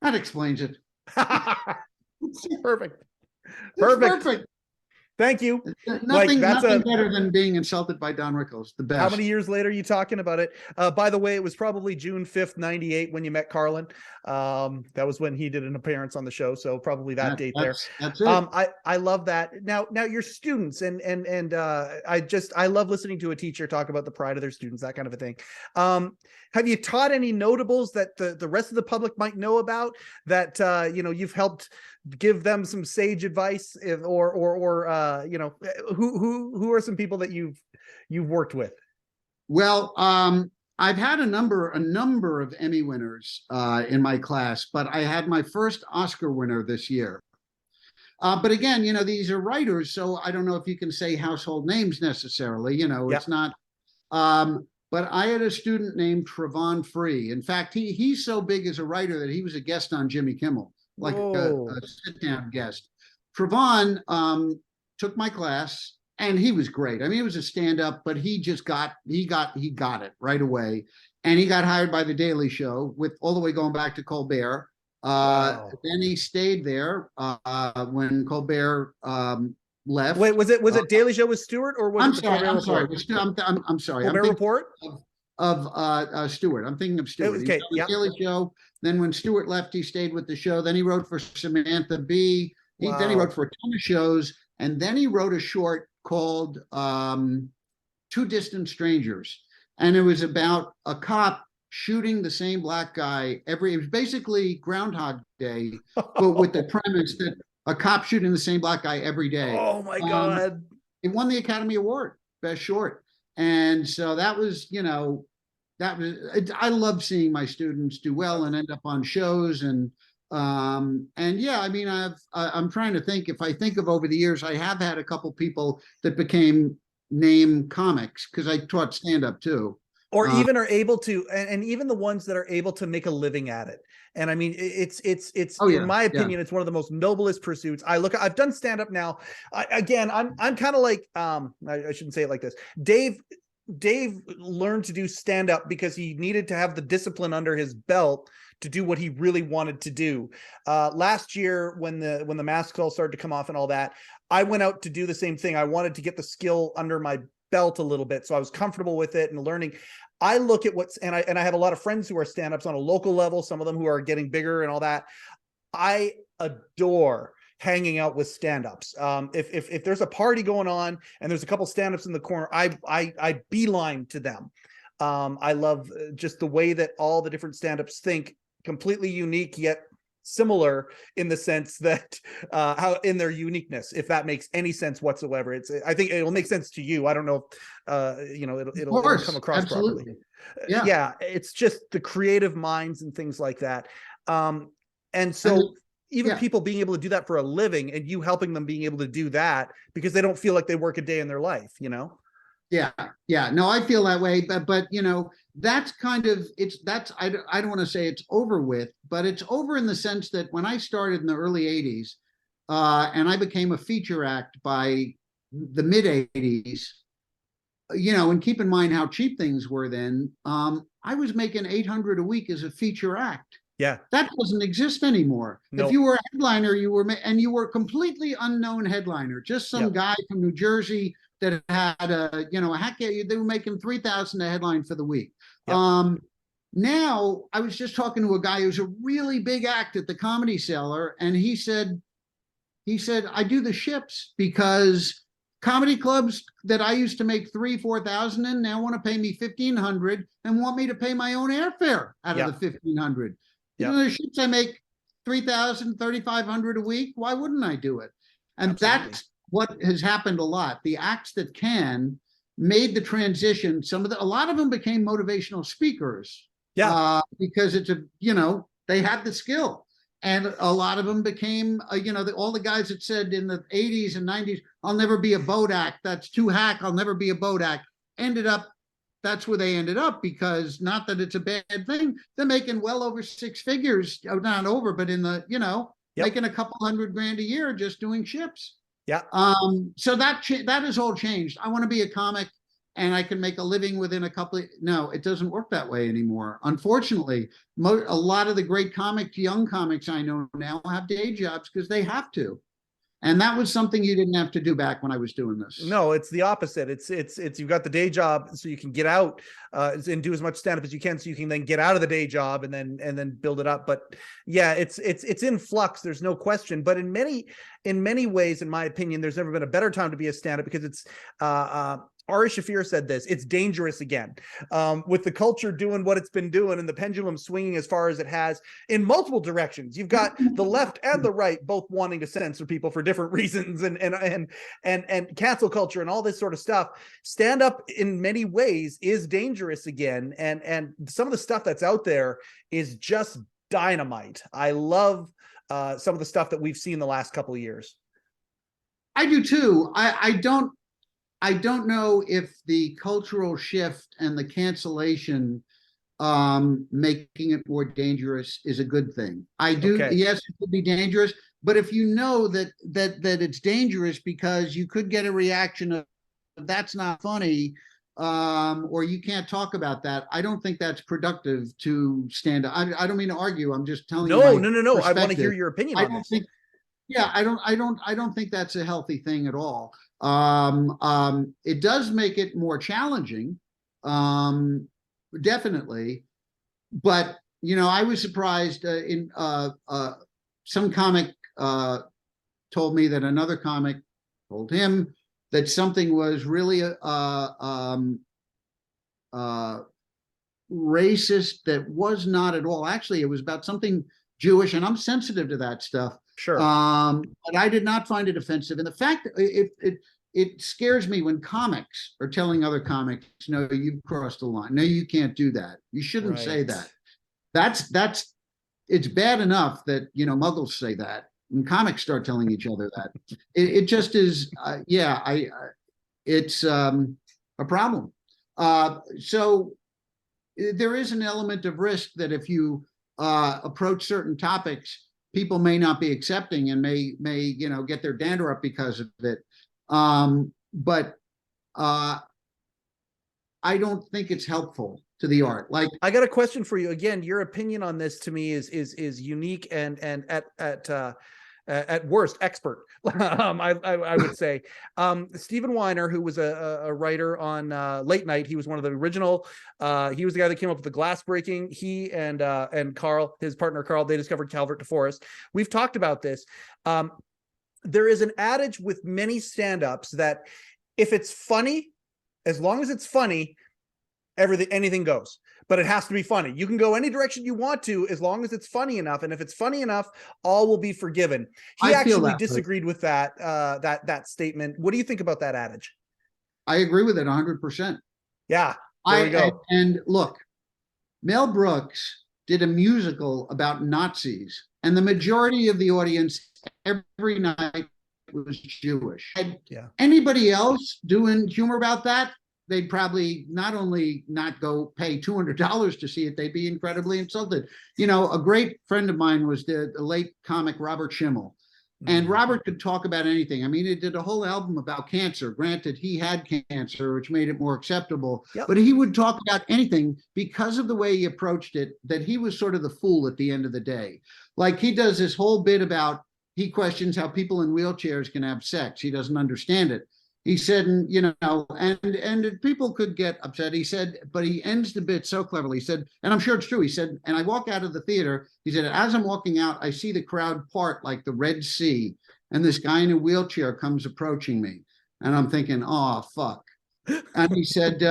That explains it. Perfect. It's Perfect. perfect. Thank you. Nothing better than being insulted by Don Rickles. The best. How many years later are you talking about it? By the way, it was probably June 5th, 98 when you met Carlin. That was when he did an appearance on the show. So probably that date there. That's it. I love that. Now your students and I love listening to a teacher talk about the pride of their students, that kind of a thing. Have you taught any notables that the rest of the public might know about that, you've helped give them some sage advice, or who are some people that you've worked with? Well, I've had a number of Emmy winners in my class, but I had my first Oscar winner this year. But again, these are writers, so I don't know if you can say household names necessarily. It's not. But I had a student named Trevon Free. In fact, he's so big as a writer that he was a guest on Jimmy Kimmel, like a sit-down guest. Trevon took my class, and he was great. I mean, he was a stand-up, but he got it right away. And he got hired by The Daily Show, with all the way going back to Colbert. Then he stayed there when Colbert left. Wait, was it Daily Show with Stewart, or was it the Colbert Report? I'm sorry. Colbert Report of Stewart. I'm thinking of Stewart. Okay, The Daily Show. Then when Stewart left, he stayed with the show. Then he wrote for Samantha Bee. Then he wrote for a ton of shows, and then he wrote a short called Two Distant Strangers, and it was about a cop shooting the same black guy it was basically Groundhog Day, but with the premise that a cop shooting the same black guy every day. Oh my God. It won the Academy Award, Best Short. And so that was, I love seeing my students do well and end up on shows. And yeah, I mean, I'm trying to think, if I think of over the years, I have had a couple people that became name comics, because I taught stand-up too. Or even are able to, and even the ones that are able to make a living at it. And I mean, it's in my opinion, it's one of the most noblest pursuits. I've done stand up now. I'm kind of like, I shouldn't say it like this. Dave learned to do stand up because he needed to have the discipline under his belt to do what he really wanted to do. Last year, when the masks all started to come off and all that, I went out to do the same thing. I wanted to get the skill under my belt a little bit, so I was comfortable with it and learning. I look at and I have a lot of friends who are stand-ups on a local level, some of them who are getting bigger and all that. I adore hanging out with stand-ups. If there's a party going on and there's a couple stand-ups in the corner, I beeline to them. I love just the way that all the different stand-ups think, completely unique yet similar in the sense that how in their uniqueness, if that makes any sense whatsoever. I think it'll make sense to you. I don't know if it'll come across properly. Yeah, it's just the creative minds and things like that. And so even people being able to do that for a living, and you helping them being able to do that because they don't feel like they work a day in their life, Yeah. No, I feel that way, but that's kind of, I don't want to say it's over with, but it's over in the sense that when I started in the early 80s, and I became a feature act by the mid 80s, and keep in mind how cheap things were then, I was making $800 a week as a feature act. Yeah. That doesn't exist anymore. Nope. If you were a headliner, you were a completely unknown headliner, just some guy from New Jersey that had a heck, they were making $3,000 a headline for the week. Yep. Now I was just talking to a guy who's a really big act at the Comedy Cellar, and he said, I do the ships because comedy clubs that I used to make $3,000-4,000 in now want to pay me $1,500 and want me to pay my own airfare out of the $1,500. The ships I make $3,000, $3,500 a week. Why wouldn't I do it? And that's what has happened a lot. The acts that made the transition. A lot of them became motivational speakers. Yeah. Because they had the skill. And a lot of them became, all the guys that said in the 80s and 90s, I'll never be a boat act. That's too hack. I'll never be a boat act. That's where they ended up, because not that it's a bad thing. They're making well over six figures, not over, but in the, making a couple $100,000 a year just doing ships. Yeah. So that has all changed. I want to be a comic. and I can make a living within a couple of, no, it doesn't work that way anymore. Unfortunately, a lot of the great young comics I know now have day jobs because they have to. And that was something you didn't have to do back when I was doing this. No, it's the opposite. It's you've got the day job so you can get out and do as much stand-up as you can so you can then get out of the day job and then build it up. But yeah, it's in flux. There's no question. But in many ways, in my opinion, there's never been a better time to be a stand-up because it's Ari Shaffir said this, it's dangerous again. With the culture doing what it's been doing and the pendulum swinging as far as it has in multiple directions. You've got the left and the right both wanting to censor people for different reasons and cancel culture and all this sort of stuff. Stand up in many ways is dangerous again. And some of the stuff that's out there is just dynamite. I love some of the stuff that we've seen the last couple of years. I do too. I don't know if the cultural shift and the cancellation making it more dangerous is a good thing. I do. Okay. Yes, it could be dangerous, but if you know that it's dangerous because you could get a reaction of that's not funny, or you can't talk about that, I don't think that's productive to stand up. I don't mean to argue. I'm just telling you. No. I want to hear your opinion on this. I don't think that's a healthy thing at all. It does make it more challenging, definitely. But I was surprised. Some comic told me that another comic told him that something was really racist that was not at all. Actually, it was about something Jewish, and I'm sensitive to that stuff. Sure. But I did not find it offensive. And the fact it scares me when comics are telling other comics, no, you've crossed the line. No, you can't do that. You shouldn't say that. It's bad enough that, muggles say that. When comics start telling each other that, it just is, it's a problem. So there is an element of risk that if you approach certain topics, people may not be accepting and may get their dander up because of it. But I don't think it's helpful to the art. Like, I got a question for you. Again, your opinion on this to me is unique and at worst expert. I would say Stephen Weiner, who was a writer on Late Night. He was one of the original. He was the guy that came up with the glass breaking. He and Carl, his partner Carl, they discovered Calvert to Forest. We've talked about this. There is an adage with many stand-ups that if it's funny, as long as it's funny, anything goes. But it has to be funny. You can go any direction you want to as long as it's funny enough. And if it's funny enough, all will be forgiven. He actually disagreed with that statement. What do you think about that adage? I agree with it 100%. Yeah, there we go. And look, Mel Brooks did a musical about Nazis, and the majority of the audience every night was Jewish. And anybody else doing humor about that, they'd probably not only not go pay $200 to see it, they'd be incredibly insulted. A great friend of mine was the late comic Robert Schimmel. And Robert could talk about anything. I mean, he did a whole album about cancer. Granted, he had cancer, which made it more acceptable. Yep. But he would talk about anything because of the way he approached it, that he was sort of the fool at the end of the day. Like, he does this whole bit about, he questions how people in wheelchairs can have sex. He doesn't understand it. He said, and people could get upset. He said, but he ends the bit so cleverly. He said, and I'm sure it's true. He said, and I walk out of the theater. He said, as I'm walking out, I see the crowd part like the Red Sea, and this guy in a wheelchair comes approaching me, and I'm thinking, oh fuck. And he said, you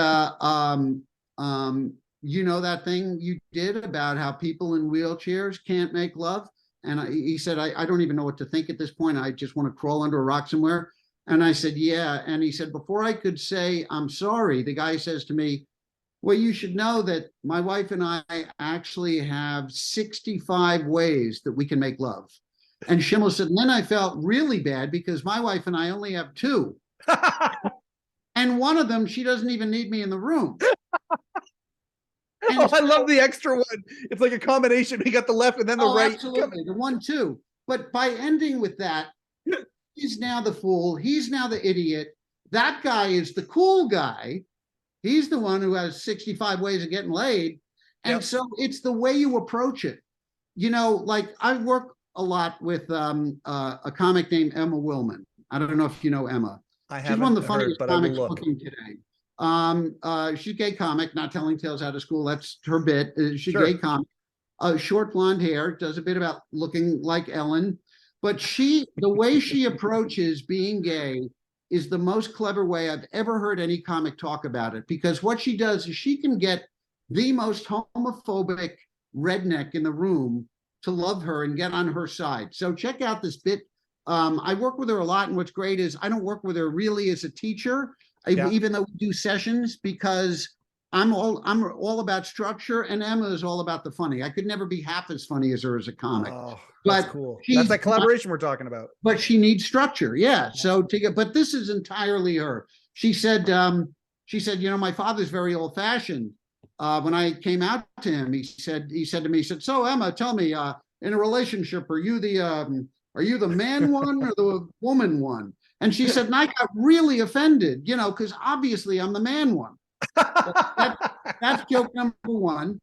know that thing you did about how people in wheelchairs can't make love? And he said, I don't even know what to think at this point. I just want to crawl under a rock somewhere. And I said, yeah. And he said, before I could say, I'm sorry, the guy says to me, well, you should know that my wife and I actually have 65 ways that we can make love. And Schimmel said, and then I felt really bad because my wife and I only have 2. And one of them, she doesn't even need me in the room. Oh, I love the extra one. It's like a combination. We got the left and then the right. Absolutely, the 1, 2. But by ending with that, he's now the fool. He's now the idiot. That guy is the cool guy. He's the one who has 65 ways of getting laid. And so it's the way you approach it. You know, like I work a lot with a comic named Emma Willman. I don't know if you know Emma. She's one of the funniest comics looking today. She's a gay comic, not telling tales out of school. That's her bit. She's a gay comic. Short blonde hair, does a bit about looking like Ellen. But the way she approaches being gay is the most clever way I've ever heard any comic talk about it. Because what she does is she can get the most homophobic redneck in the room to love her and get on her side. So check out this bit. I work with her a lot, and what's great is I don't work with her really as a teacher, even though we do sessions, because I'm all about structure, and Emma is all about the funny. I could never be half as funny as her as a comic. Oh, that's cool. That's that collaboration we're talking about. But she needs structure, yeah. So but this is entirely her. She said, you know, my father's very old-fashioned. When I came out to him, he said to me, so Emma, tell me, in a relationship, are you the man one or the woman one? And she said, and I got really offended, you know, because obviously I'm the man one. That's joke number one.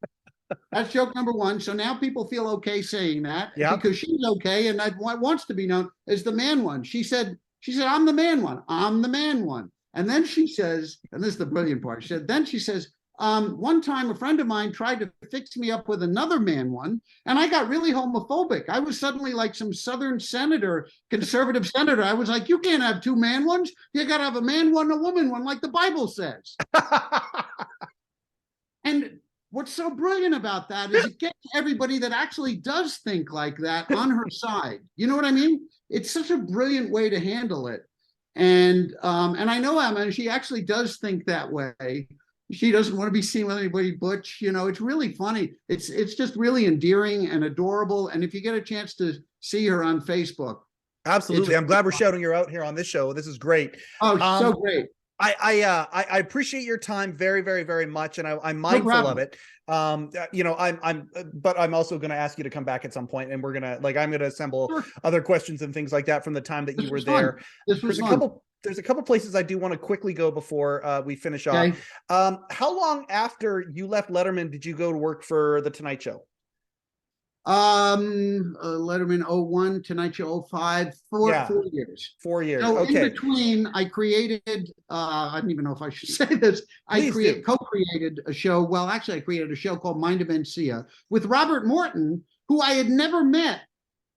That's joke number one. So now people feel okay saying that because she's okay and wants to be known as the man one. She said, I'm the man one. I'm the man one. And then she says, and this is the brilliant part. She says, one time a friend of mine tried to fix me up with another man one, and I got really homophobic. I was suddenly like some Southern senator, conservative senator. I was like, you can't have two man ones. You got to have a man one, a woman one, like the Bible says. And what's so brilliant about that is it gets everybody that actually does think like that on her side. You know what I mean? It's such a brilliant way to handle it. And I know Emma, and she actually does think that way. She doesn't want to be seen with anybody butch. You know, it's really funny. It's just really endearing and adorable. And if you get a chance to see her on Facebook. Absolutely. I'm glad we're shouting her out here on this show. This is great. Oh, so great. I appreciate your time very, very, very much. And I'm mindful of it. You know, but I'm also going to ask you to come back at some point, and we're going to, I'm going to assemble other questions and things like that from the time that you were there. There's a couple places I do want to quickly go before we finish off. How long after you left Letterman did you go to work for the Tonight Show? Letterman 01, Tonight Show 05, 4 years. 4 years. So okay. In between, I created, I don't even know if I should say this. I co-created a show. Well, actually, I created a show called Mind of Mencia with Robert Morton, who I had never met,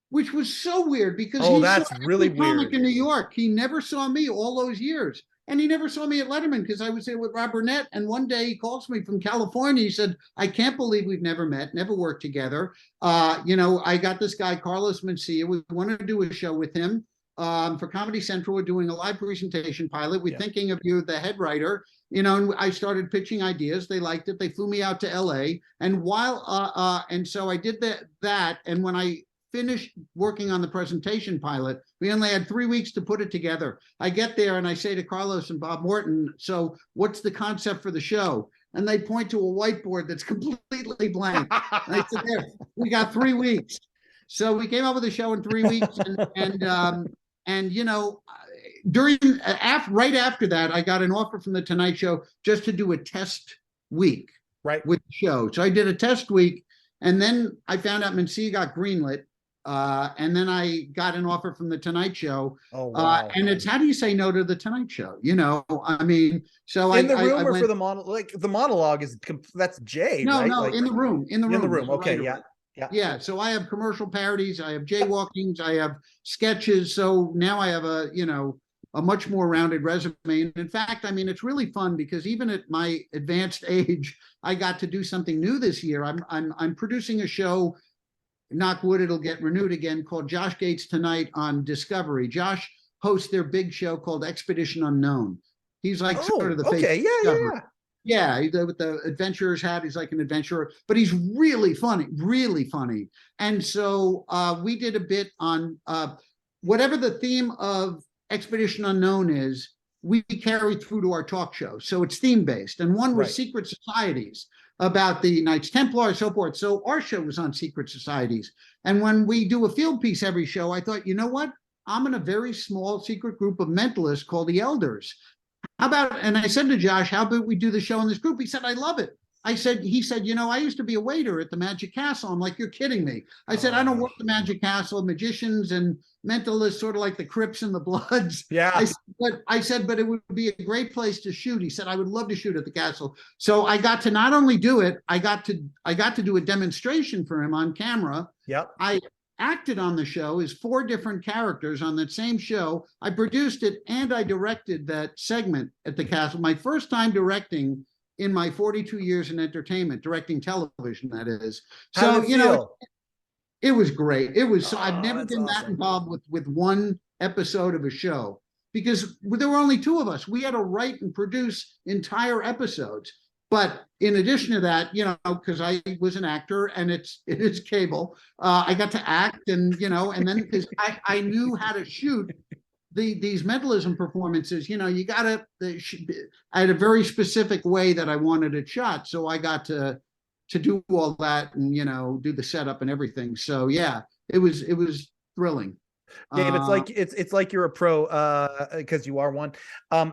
which was so weird because that's really weird. Comic in New York. He never saw me all those years. And he never saw me at Letterman because I was there with Rob Burnett. And one day he calls me from California. He said, I can't believe we've never met, never worked together. You know, I got this guy, Carlos Mencia. We want to do a show with him for Comedy Central. We're doing a live presentation pilot. We're thinking of you, the head writer. You know, and I started pitching ideas. They liked it. They flew me out to LA. And and so I did that. And when I finished working on the presentation pilot, we only had 3 weeks to put it together. I get there and I say to Carlos and Bob Morton, so what's the concept for the show? And they point to a whiteboard that's completely blank. And I said, there, we got 3 weeks. So we came up with the show in 3 weeks. And you know, right after that, I got an offer from the Tonight Show just to do a test week with the show. So I did a test week, and then I found out Mencia got greenlit. And then I got an offer from the Tonight Show. Oh, wow. And it's, how do you say no to the Tonight Show? You know, I mean, so in the room or for the monologue, the monologue is, that's Jay. No, right? no, in the room. In the room. Okay. Right. Yeah. So I have commercial parodies, I have jaywalkings, I have sketches. So now I have a much more rounded resume. And in fact, I mean, it's really fun because even at my advanced age, I got to do something new this year. I'm producing a show, knock wood, it'll get renewed again, called Josh Gates Tonight on Discovery. Josh hosts their big show called Expedition Unknown. He's like sort of the face. Okay, yeah. With the adventurer's hat, he's like an adventurer, but he's really funny, really funny. And so we did a bit on whatever the theme of Expedition Unknown is, we carry through to our talk show. So it's theme-based. And one was secret societies, about the Knights Templar and so forth. So our show was on secret societies. And when we do a field piece every show, I thought, you know what? I'm in a very small secret group of mentalists called the Elders. how about, and I said to Josh, how about we do the show in this group? He said, I love it. He said, I used to be a waiter at the Magic Castle. I'm like, you're kidding me. I said, I don't work the Magic Castle. Magicians and mentalists, sort of like the Crips and the Bloods. Yeah. I said, but it would be a great place to shoot. He said, I would love to shoot at the castle. So I got to not only do it, I got to do a demonstration for him on camera. Yep. I acted on the show as 4 different characters on that same show. I produced it and I directed that segment at the castle. My first time directing in my 42 years in entertainment, directing television, that is. So, it was great. It was, I've never been that involved with one episode of a show, because there were only 2 of us. We had to write and produce entire episodes. But in addition to that, because I was an actor and it is cable, I got to act and then because I knew how to shoot these mentalism performances. You gotta, I had a very specific way that I wanted it shot. So I got to do all that and, do the setup and everything. So yeah, it was thrilling. Gabe, it's like you're a pro, because you are one.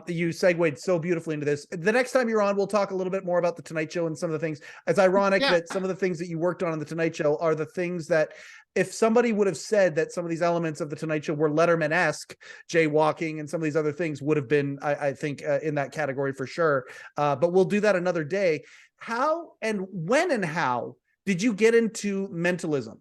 You segued so beautifully into this. The next time you're on, we'll talk a little bit more about the Tonight Show and some of the things. It's ironic that some of the things that you worked on the Tonight Show are the things that, if somebody would have said that some of these elements of the Tonight Show were Letterman-esque, jaywalking and some of these other things would have been, I think, in that category for sure. But we'll do that another day. How and when and how did you get into mentalism?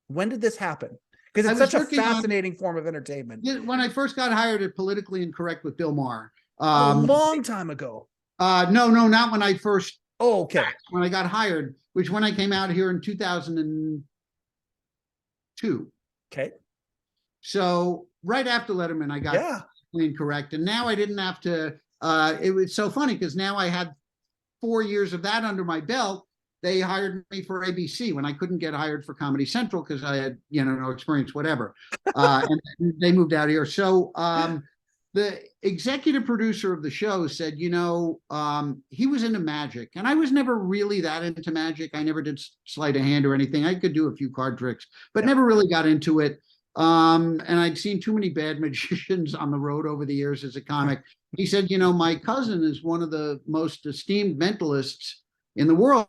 When did this happen? Because it's such a fascinating form of entertainment. When I first got hired at Politically Incorrect with Bill Maher. A long time ago. No, not when I first. Oh, okay. When I got hired, which when I came out here in 2002. Okay. So right after Letterman, I got Politically Incorrect. And now I didn't have to, it was so funny because now I had 4 years of that under my belt. They hired me for ABC when I couldn't get hired for Comedy Central because I had, no experience, whatever. And they moved out here. So the executive producer of the show said, he was into magic. And I was never really that into magic. I never did sleight of hand or anything. I could do a few card tricks, but never really got into it. And I'd seen too many bad magicians on the road over the years as a comic. He said, my cousin is one of the most esteemed mentalists in the world.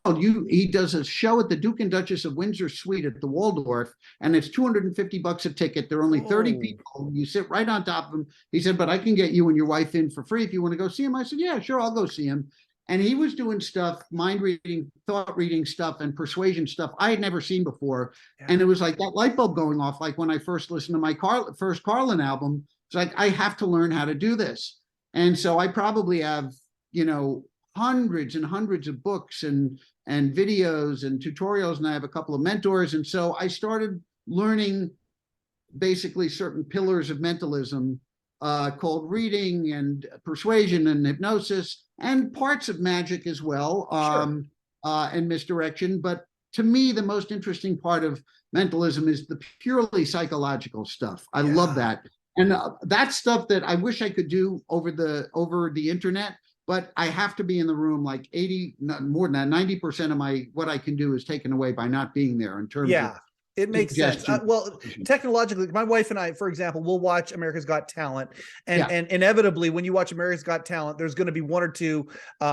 He does a show at the Duke and Duchess of Windsor suite at the Waldorf, and it's $250 a ticket. There are only 30 people. You sit right on top of him. He said, but I can get you and your wife in for free if you want to go see him. I said, yeah, sure, I'll go see him. And he was doing stuff, mind reading, thought reading stuff, and persuasion stuff I had never seen before. Yeah. And it was like that light bulb going off, like when I first listened to my first Carlin album. It's like, I have to learn how to do this. And so I probably have, hundreds and hundreds of books and videos and tutorials, and I have a couple of mentors. And so I started learning basically certain pillars of mentalism, called reading and persuasion and hypnosis, and parts of magic as well, and misdirection. But to me, the most interesting part of mentalism is the purely psychological stuff. I love that. And that's stuff that I wish I could do over the internet. But I have to be in the room, like 80, more than that, 90% of what I can do is taken away by not being there in terms of. It makes sense. Well, technologically, my wife and I, for example, will watch America's Got Talent. And inevitably, when you watch America's Got Talent, there's going to be 1 or 2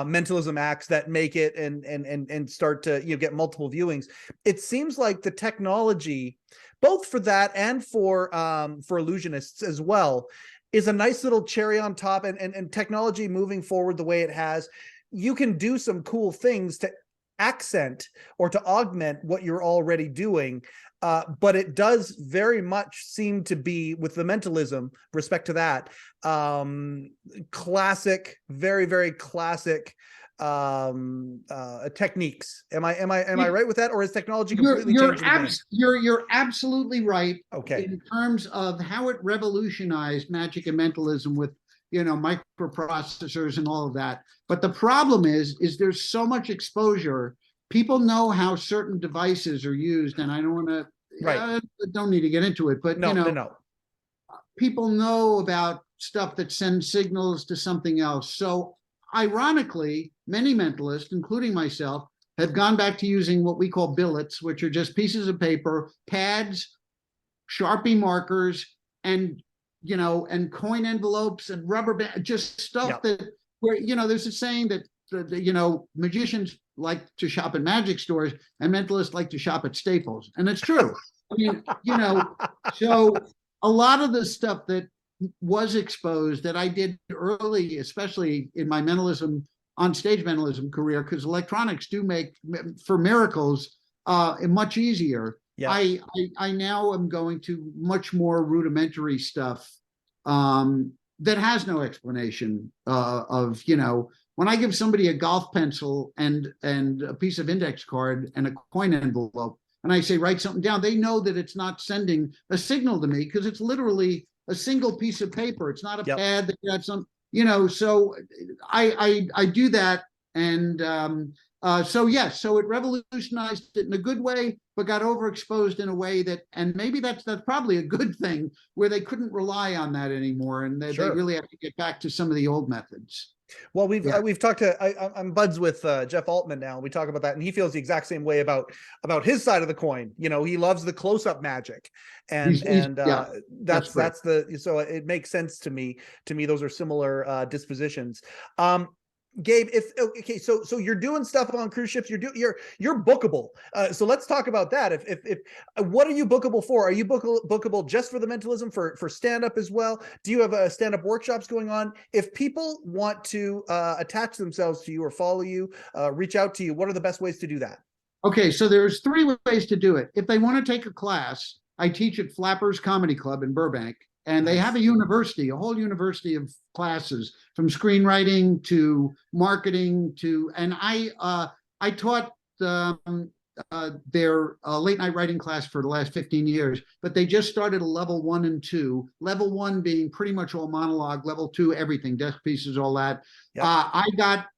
mentalism acts that make it and start to get multiple viewings. It seems like the technology, both for that and for illusionists as well, is a nice little cherry on top, and technology moving forward the way it has, you can do some cool things to accent or to augment what you're already doing. But it does very much seem to be, with the mentalism, respect to that, classic, very, very classic techniques. Am I right with that, or is technology completely changed the game? You're absolutely right. Okay. In terms of how it revolutionized magic and mentalism with microprocessors and all of that. But the problem is there's so much exposure. People know how certain devices are used, and I don't want to. Don't need to get into it, but no. People know about stuff that sends signals to something else. So ironically, many mentalists, including myself, have gone back to using what we call billets, which are just pieces of paper, pads, Sharpie markers, and coin envelopes and rubber band, just stuff that where, there's a saying that, magicians like to shop in magic stores and mentalists like to shop at Staples. And it's true. I mean, so a lot of the stuff that was exposed that I did early, especially in my on-stage mentalism career, because electronics do make for miracles much easier. Yeah. I now am going to much more rudimentary stuff that has no explanation of, when I give somebody a golf pencil and a piece of index card and a coin envelope, and I say, write something down, they know that it's not sending a signal to me because it's literally a single piece of paper. It's not a pad that got some, so I do that. And so it revolutionized it in a good way, but got overexposed in a way that, and maybe that's probably a good thing, where they couldn't rely on that anymore. And they really have to get back to some of the old methods. Well, we've talked to, I'm buds with Jeff Altman now. We talk about that, and he feels the exact same way about his side of the coin. He loves the close-up magic, and that's so it makes sense to me. Those are similar dispositions. Gabe, so you're doing stuff on cruise ships. You're bookable. So let's talk about that. If what are you bookable for? Are you bookable just for the mentalism, for stand up as well? Do you have stand up workshops going on? If people want to attach themselves to you or follow you, reach out to you, what are the best ways to do that? Okay, so there's 3 ways to do it. If they want to take a class, I teach at Flappers Comedy Club in Burbank. And they have a whole university of classes, from screenwriting to marketing and I taught their late night writing class for the last 15 years, but they just started a level 1 and 2. Level 1 being pretty much all monologue. Level 2, everything, desk pieces, all that. Yep.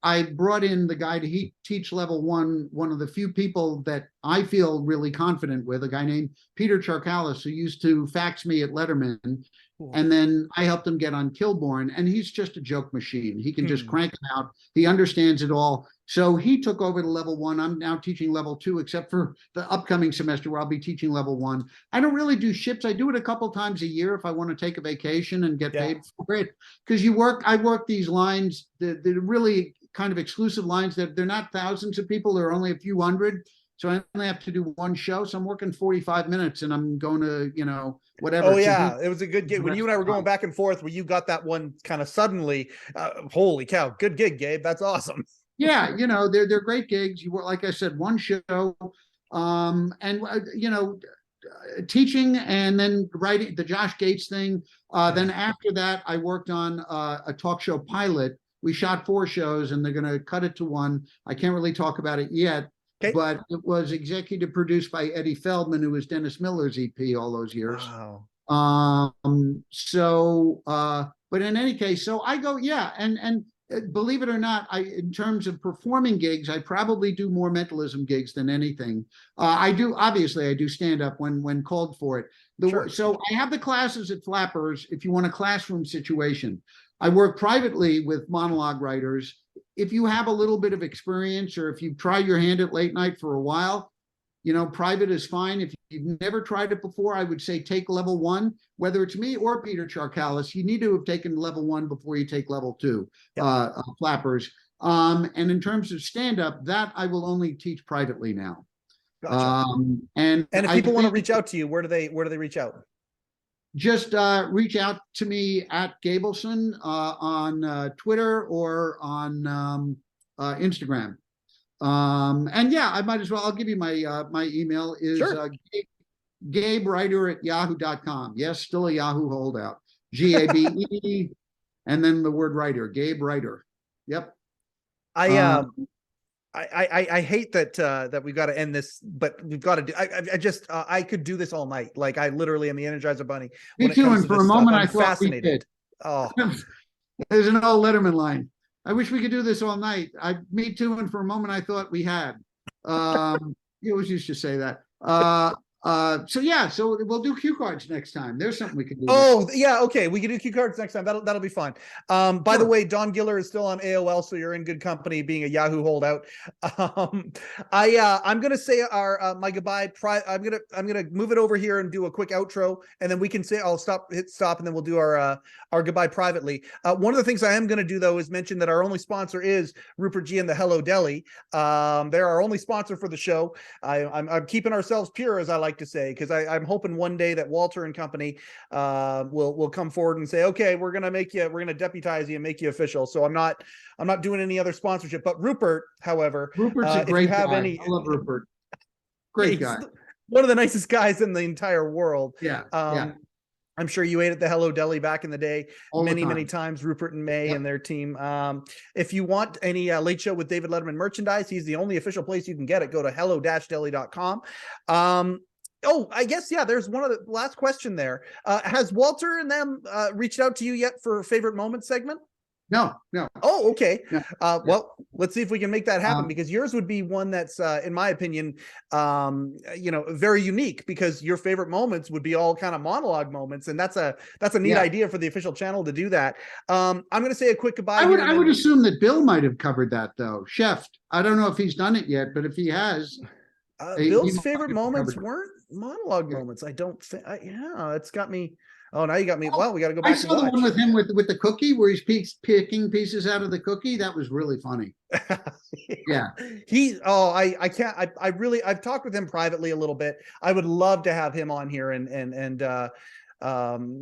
I brought in the guy to teach level 1, one of the few people that I feel really confident with, a guy named Peter Charkalis, who used to fax me at Letterman. Cool. And then I helped him get on Kilborn, and he's just a joke machine. He can just crank it out. He understands it all. So he took over to level 1. I'm now teaching level 2, except for the upcoming semester where I'll be teaching level 1. I don't really do ships. I do it a couple times a year if I want to take a vacation and get paid for it. Because I work these lines, they're really kind of exclusive lines that they're not thousands of people. There are only a few hundred. So I only have to do one show. So I'm working 45 minutes and I'm going to, whatever. Oh, yeah. It was a good gig. When you and I were going back and forth, where you got that one kind of suddenly, holy cow, good gig, Gabe. That's awesome. Yeah. They're great gigs. You were, like I said, one show, teaching and then writing the Josh Gates thing. Then after that, I worked on a talk show pilot. We shot 4 shows and they're going to cut it to 1. I can't really talk about it yet. Okay. But it was executive produced by Eddie Feldman, who was Dennis Miller's EP all those years. Wow. But in any case, so I go, and believe it or not, in terms of performing gigs, I probably do more mentalism gigs than anything. I do stand up when called for it. Sure. So I have the classes at Flappers if you want a classroom situation. I work privately with monologue writers. If you have a little bit of experience, or if you've tried your hand at late night for a while, private is fine. If you've never tried it before, I would say take level 1, whether it's me or Peter Charkalis. You need to have taken level 1 before you take level 2, Flappers. And in terms of stand-up, that I will only teach privately now. Gotcha. And if people want to reach out to you, where do they reach out? Just reach out to me at Gabe Abelson on Twitter or on Instagram. And I might as well. I'll give you my email is GabeWriter@yahoo.com. Yes, still a Yahoo holdout. GABE and then the word writer, Gabe Writer. Yep. I hate that we've got to end this, but we've got to do. I could do this all night. Like, I literally am the Energizer Bunny. Me too. And for a moment, I thought we did. Oh, there's an old Letterman line. I wish we could do this all night. Me too. And for a moment, I thought we had. You always used to say that. So yeah, so we'll do cue cards next time. There's something we can do. Oh yeah, okay. We can do cue cards next time. That'll be fun. By the way, Don Giller is still on AOL, so you're in good company being a Yahoo holdout. I'm gonna say our my goodbye. I'm gonna move it over here and do a quick outro, and then we can say I'll hit stop, and then we'll do our goodbye privately. One of the things I am gonna do though is mention that our only sponsor is Rupert G and the Hello Deli. They're our only sponsor for the show. I'm keeping ourselves pure, as I like to say, because I'm hoping one day that Walter and company will come forward and say, okay, we're gonna deputize you and make you official. So I'm not doing any other sponsorship. But Rupert, however, Rupert's a great guy. I love Rupert. Great guy. One of the nicest guys in the entire world. Yeah. I'm sure you ate at the Hello Deli back in the day many times, Rupert and May Yep. and their team. If you want any Late Show with David Letterman merchandise, he's the only official place you can get it. Go to hello-deli.com. Oh, I guess, yeah, there's one of the last question there. Has Walter and them reached out to you yet for favorite moment segment? No. Oh, okay. No. Well, let's see if we can make that happen, because yours would be one that's, in my opinion, very unique, because your favorite moments would be all kind of monologue moments, and that's a neat idea for the official channel to do that. I'm going to say a quick goodbye. I would assume that Bill might have covered that though. Chef, I don't know if he's done it yet, but if he has, Bill's favorite moments weren't monologue moments. I don't think. It's got me. Oh, now you got me. Well, we got to go back. I saw the one with him with the cookie where he's picking pieces out of the cookie. That was really funny. Yeah. I've talked with him privately a little bit. I would love to have him on here and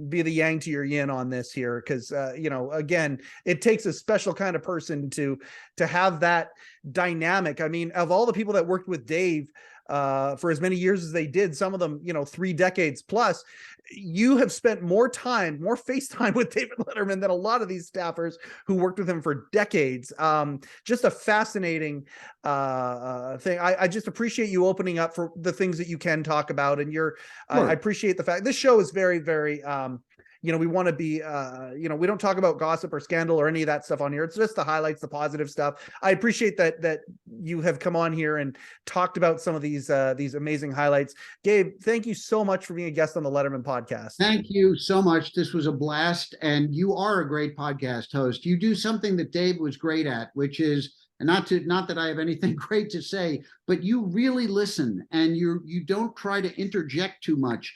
be the yang to your yin on this here, because again, it takes a special kind of person to have that dynamic. I mean, of all the people that worked with Dave for as many years as they did, some of them 3 decades plus, you have spent more face time with David Letterman than a lot of these staffers who worked with him for decades. Just a fascinating thing. I just appreciate you opening up for the things that you can talk about, and I appreciate the fact this show is very, very we want to be, we don't talk about gossip or scandal or any of that stuff on here. It's just the highlights, the positive stuff. I appreciate that you have come on here and talked about some of these amazing highlights. Gabe, thank you so much for being a guest on the Letterman Podcast. Thank you so much. This was a blast, and you are a great podcast host. You do something that Dave was great at, which is, and not that I have anything great to say, but you really listen, and you don't try to interject too much.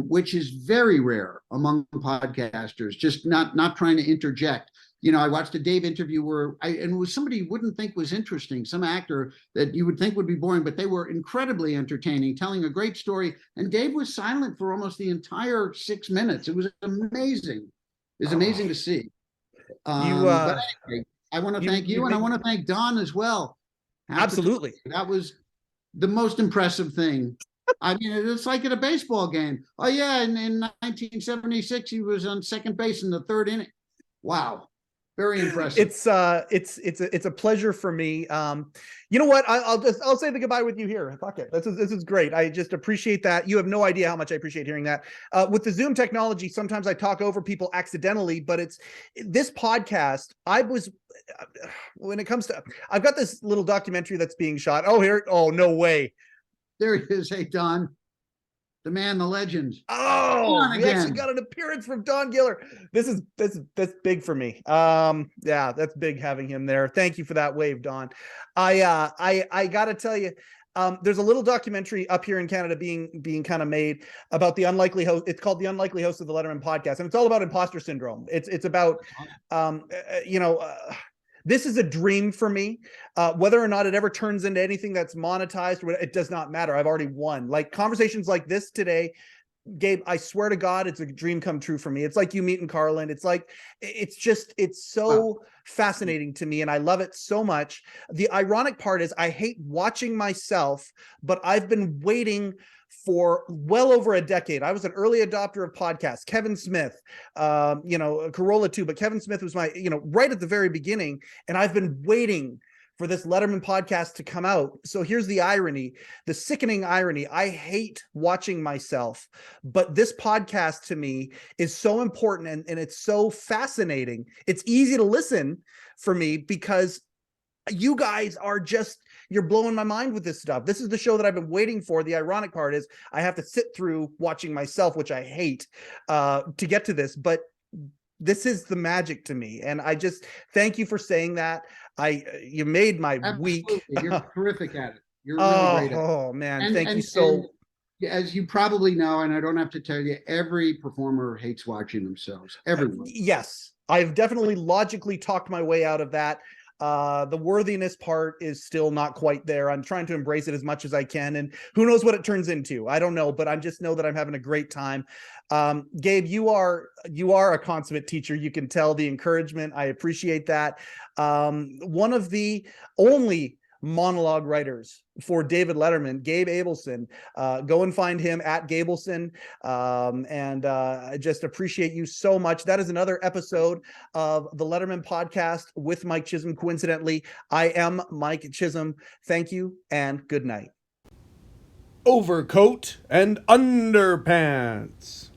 Which is very rare among podcasters, just not trying to interject. I watched a Dave interview and it was somebody you wouldn't think was interesting, some actor that you would think would be boring, but they were incredibly entertaining, telling a great story. And Dave was silent for almost the entire 6 minutes. It was amazing. It was amazing to see. But anyway, I want to thank you, and I want to thank Don as well. Absolutely. That was the most impressive thing. I mean, it's like at a baseball game. Oh yeah, in 1976, he was on second base in the 3rd inning. Wow, very impressive. It's a pleasure for me. You know what? I'll say the goodbye with you here. Fuck it. This is great. I just appreciate that. You have no idea how much I appreciate hearing that. With the Zoom technology, sometimes I talk over people accidentally, but it's this podcast. When it comes to, I've got this little documentary that's being shot. Oh, no way. There he is. Hey, Don, the man, the legend. Oh, we actually got an appearance from Don Giller. That's big for me. Yeah, that's big having him there. Thank you for that wave, Don. I got to tell you, there's a little documentary up here in Canada being kind of made about the unlikely host. It's called The Unlikely Host of the Letterman Podcast, and it's all about imposter syndrome. It's about, this is a dream for me. Whether or not it ever turns into anything that's monetized, it does not matter. I've already won. Like conversations like this today, Gabe, I swear to God, it's a dream come true for me. It's like you meeting Carlin. It's like, it's so fascinating to me, and I love it so much. The ironic part is I hate watching myself, but I've been waiting for well over a decade. I was an early adopter of podcasts. Kevin Smith, Corolla too, but Kevin Smith was my, right at the very beginning, and I've been waiting for this Letterman podcast to come out. So here's the irony, the sickening irony. I hate watching myself, but this podcast to me is so important, and it's so fascinating. It's easy to listen for me because you guys are just, you're blowing my mind with this stuff. This is the show that I've been waiting for. The ironic part is I have to sit through watching myself, which I hate, to get to this, but this is the magic to me. And I just thank you for saying that. You made my week. You're terrific at it. You're really great at it. Oh man, thank you so. As you probably know, and I don't have to tell you, every performer hates watching themselves. Everyone. Yes, I've definitely logically talked my way out of that. The worthiness part is still not quite there. I'm trying to embrace it as much as I can, and who knows what it turns into. I don't know, but I just know that I'm having a great time. Gabe, you are a consummate teacher. You can tell the encouragement. I appreciate that. One of the only monologue writers for David Letterman, Gabe Abelson. Go and find him at Gabelson. And I just appreciate you so much. That is another episode of the Letterman Podcast with Mike Chisholm. Coincidentally, I am Mike Chisholm. Thank you and good night. Overcoat and underpants.